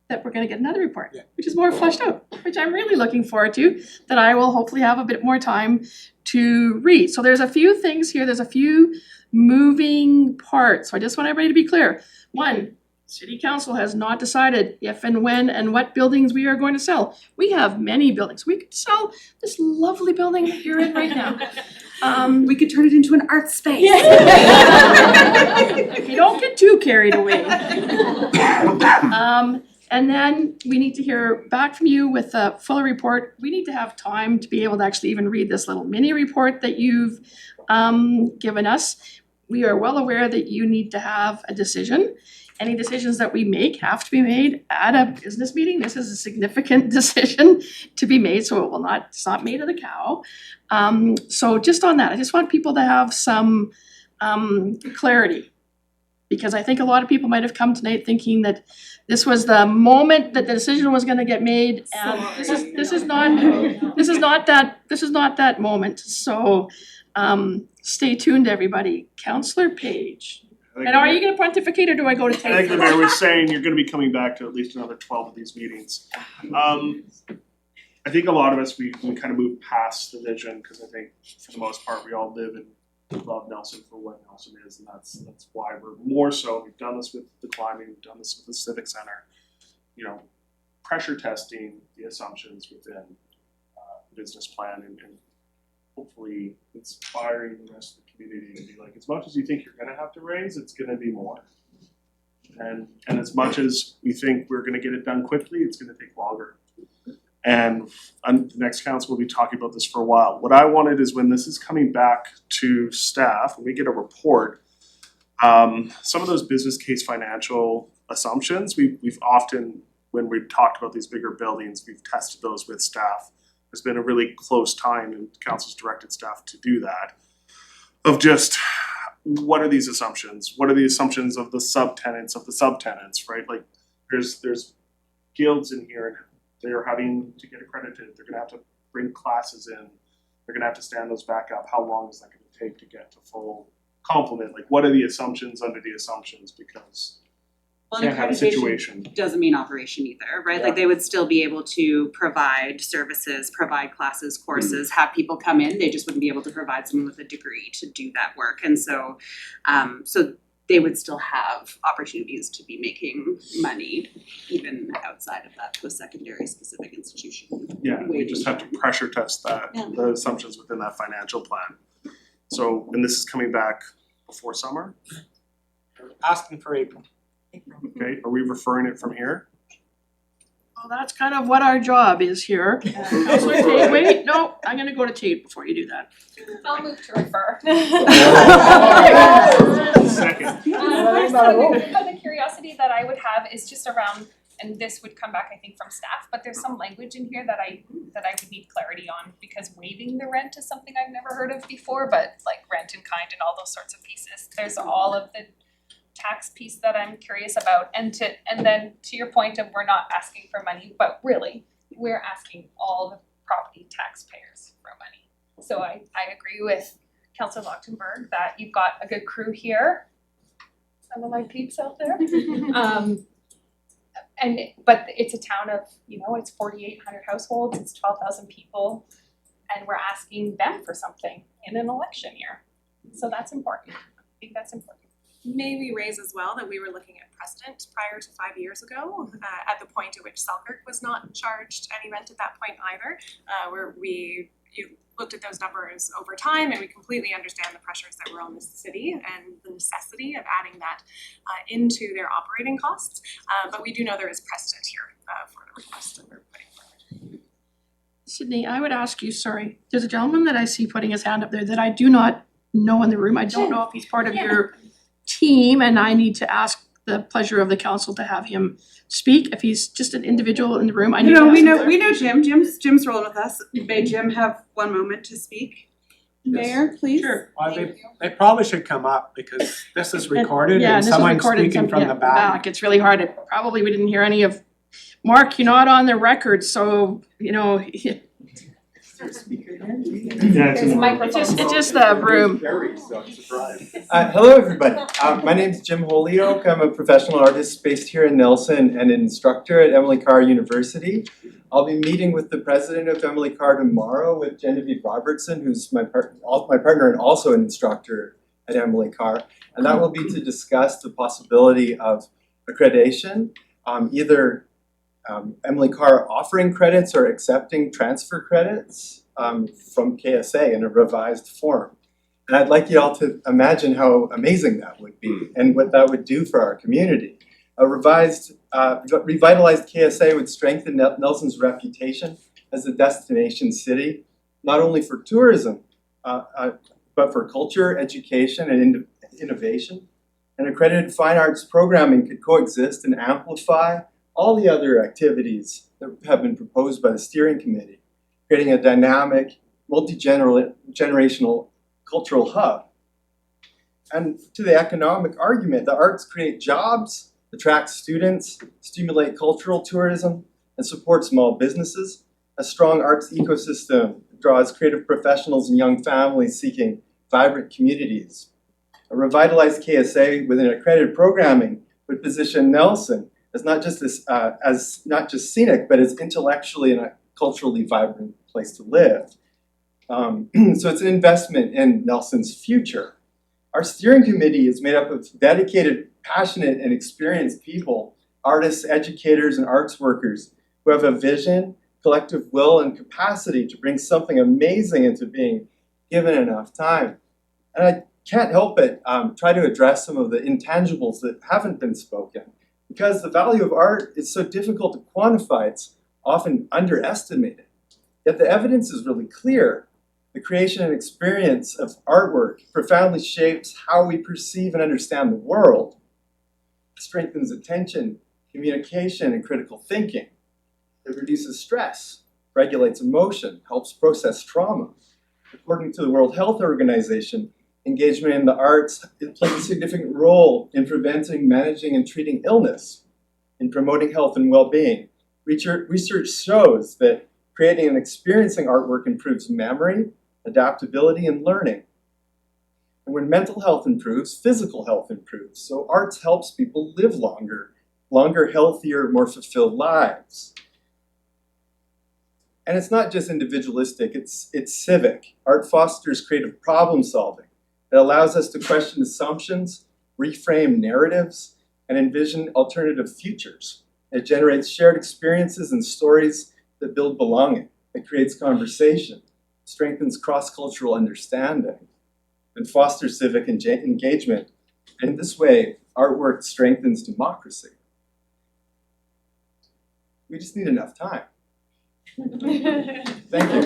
that we're gonna get another report, which is more fleshed out, which I'm really looking forward to, that I will hopefully have a bit more time to read. So there's a few things here, there's a few moving parts. So I just want everybody to be clear. One, City Council has not decided if and when and what buildings we are going to sell. We have many buildings. We could sell this lovely building that you're in right now. We could turn it into an art space. If you don't get too carried away. And then we need to hear back from you with a fuller report. We need to have time to be able to actually even read this little mini report that you've given us. We are well aware that you need to have a decision. Any decisions that we make have to be made at a business meeting. This is a significant decision to be made, so it's not made of the cow. So just on that, I just want people to have some clarity. Because I think a lot of people might have come tonight thinking that this was the moment that the decision was gonna get made, and this is not that moment. So stay tuned, everybody. Councillor Page. And are you gonna pontificate, or do I go to Tate? I think the mayor was saying you're gonna be coming back to at least another 12 of these meetings. I think a lot of us, we kind of move past the vision, because I think for the most part, we all live and love Nelson for what Nelson is, and that's why we're more so. We've done this with the climbing, we've done this with the Civic Center, pressure testing the assumptions within the business plan, and hopefully inspiring the rest of the community to be like, as much as you think you're gonna have to raise, it's gonna be more. And as much as we think we're gonna get it done quickly, it's gonna take longer. And the next council will be talking about this for a while. What I wanted is, when this is coming back to staff, when we get a report, Some of those business case financial assumptions, we've often, when we've talked about these bigger buildings, we've tested those with staff. There's been a really close time, and council's directed staff to do that, of just, what are these assumptions? What are the assumptions of the subtenants of the subtenants, right? Like, there's guilds in here, and they're having to get accredited, they're gonna have to bring classes in, they're gonna have to stand those back up, how long is that gonna take to get to full complement? Like, what are the assumptions under the assumptions? Because Well, can't have a situation. accreditation doesn't mean operation either, right? Like, they would still be able to provide services, provide classes, courses, have people come in, they just wouldn't be able to provide someone with a degree to do that work. And so, so they would still have opportunities to be making money even outside of that post-secondary specific institution. Yeah, we just have to pressure test that, the assumptions within that financial plan. So, and this is coming back before summer, Asking for April. okay? Are we referring it from here? Well, that's kind of what our job is here. Councillor Tate, wait, no, I'm gonna go to Tate before you do that. I'll move to refer. Second. The curiosity that I would have is just around, and this would come back, I think, from staff, but there's some language in here that I would need clarity on, because waiving the rent is something I've never heard of before, but like rent in kind and all those sorts of pieces. There's all of the tax piece that I'm curious about, and then to your point of we're not asking for money, but really, we're asking all the property taxpayers for money. So I agree with Councillor Lochtenberg that you've got a good crew here, some of my peeps out there. But it's a town of, it's 4,800 households, it's 12,000 people, and we're asking them for something in an election year. So that's important. I think that's important. May we raise as well that we were looking at precedent prior to 5 years ago, at the point at which Selkirk was not charged any rent at that point either, where we looked at those numbers over time, and we completely understand the pressures that were on the city and the necessity of adding that into their operating costs. But we do know there is precedent here for the request that we're putting forward. Sydney, I would ask you, sorry, there's a gentleman that I see putting his hand up there that I do not know in the room. I don't know if he's part of your team, and I need to ask the pleasure of the council to have him speak. If he's just an individual in the room, I need to ask him. We know Jim. Jim's rolling with us. May Jim have 1 moment to speak? Mayor, please. Sure. Well, they probably should come up because this is recorded Yeah, and this is someone's recorded speaking from the back. It's really hard. Probably we didn't hear any of, Mark, you're not on the record, so, it's just the room. Hello, everybody. My name's Jim Holyoke. I'm a professional artist based here in Nelson and an instructor at Emily Carr University. I'll be meeting with the president of Emily Carr tomorrow with Genevieve Robertson, who's my partner and also an instructor at Emily Carr. And that will be to discuss the possibility of accreditation, either Emily Carr offering credits or accepting transfer credits from KSA in a revised form. And I'd like you all to imagine how amazing that would be and what that would do for our community. A revitalized KSA would strengthen Nelson's reputation as a destination city, not only for tourism, but for culture, education, and innovation. And accredited fine arts programming could coexist and amplify all the other activities that have been proposed by the steering committee, creating a dynamic, multi-generational cultural hub. And to the economic argument, the arts create jobs, attract students, stimulate cultural tourism, and support small businesses. A strong arts ecosystem draws creative professionals and young families seeking vibrant communities. A revitalized KSA within accredited programming would position Nelson as not just scenic, but as intellectually and culturally vibrant place to live. So it's an investment in Nelson's future. Our steering committee is made up of dedicated, passionate, and experienced people, artists, educators, and arts workers who have a vision, collective will, and capacity to bring something amazing into being given enough time. And I can't help but try to address some of the intangibles that haven't been spoken. Because the value of art is so difficult to quantify, it's often underestimated. Yet the evidence is really clear. The creation and experience of artwork profoundly shapes how we perceive and understand the world. It strengthens attention, communication, and critical thinking. It reduces stress, regulates emotion, helps process trauma. According to the World Health Organization, engagement in the arts plays a significant role in preventing, managing, and treating illness, in promoting health and well-being. Research shows that creating and experiencing artwork improves memory, adaptability, and learning. And when mental health improves, physical health improves. So arts helps people live longer, healthier, more fulfilled lives. And it's not just individualistic, it's civic. Art fosters creative problem solving. It allows us to question assumptions, reframe narratives, and envision alternative futures. It generates shared experiences and stories that build belonging. It creates conversation, strengthens cross-cultural understanding, and fosters civic engagement. And in this way, artwork strengthens democracy. We just need enough time. Thank you.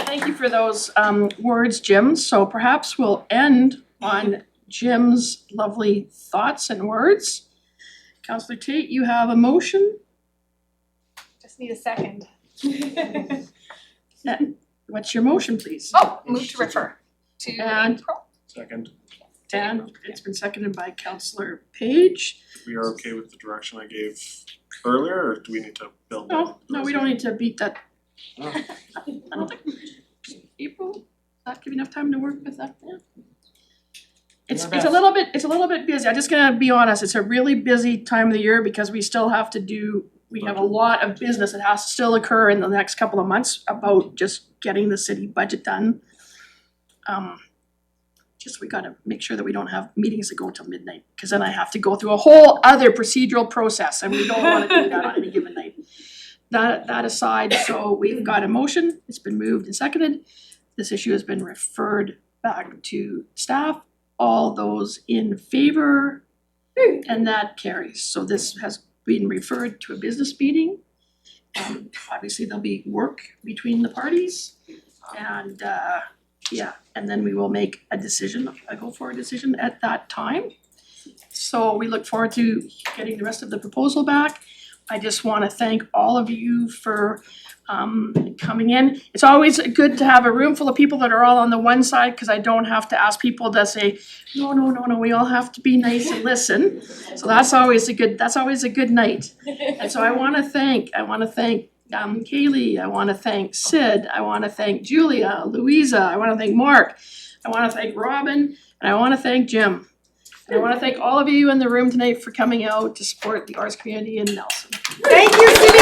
Thank you for those words, Jim. So perhaps we'll end on Jim's lovely thoughts and words. Councillor Tate, you have a motion? Just need a second. What's your motion, please? Oh, move to refer to And- April. Second, And it's been seconded by Councillor Page. we are okay with the direction I gave earlier, or do we need to build that? No, we don't need to beat that. Oh. I don't think, April, does that give you enough time to work with that? Yeah. It's a little bit busy. I'm just gonna be honest, it's a really busy time of the year because we still have to we have a lot of business that has to still occur in the next couple of months about just getting the city budget done. Just we gotta make sure that we don't have meetings that go until midnight, because then I have to go through a whole other procedural process, and we don't wanna do that on any given night. That aside, so we've got a motion, it's been moved and seconded. This issue has been referred back to staff. All those in favor, and that carries. So this has been referred to a business meeting. Obviously, there'll be work between the parties, and and then we will make a decision, a go-forward decision at that time. So we look forward to getting the rest of the proposal back. I just want to thank all of you for coming in. It's always good to have a room full of people that are all on the one side, because I don't have to ask people to say, no, we all have to be nice and listen. So that's always a good night. And so I want to thank Kaylee, I want to thank Sid, I want to thank Julia, Louisa, I want to thank Mark, I want to thank Robin, and I want to thank Jim. And I want to thank all of you in the room tonight for coming out to support the arts community in Nelson. Thank you, City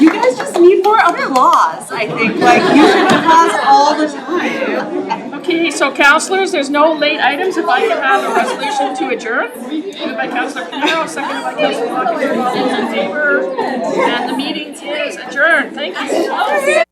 You guys just need more applause, I think. Like, you should applause all the time. Okay, so councillors, there's no late items. If I can have a resolution to adjourn. Moved by Councillor Pinero, seconded by Councillor Lockyer. All those in favor. And the meeting is adjourned. Thank you.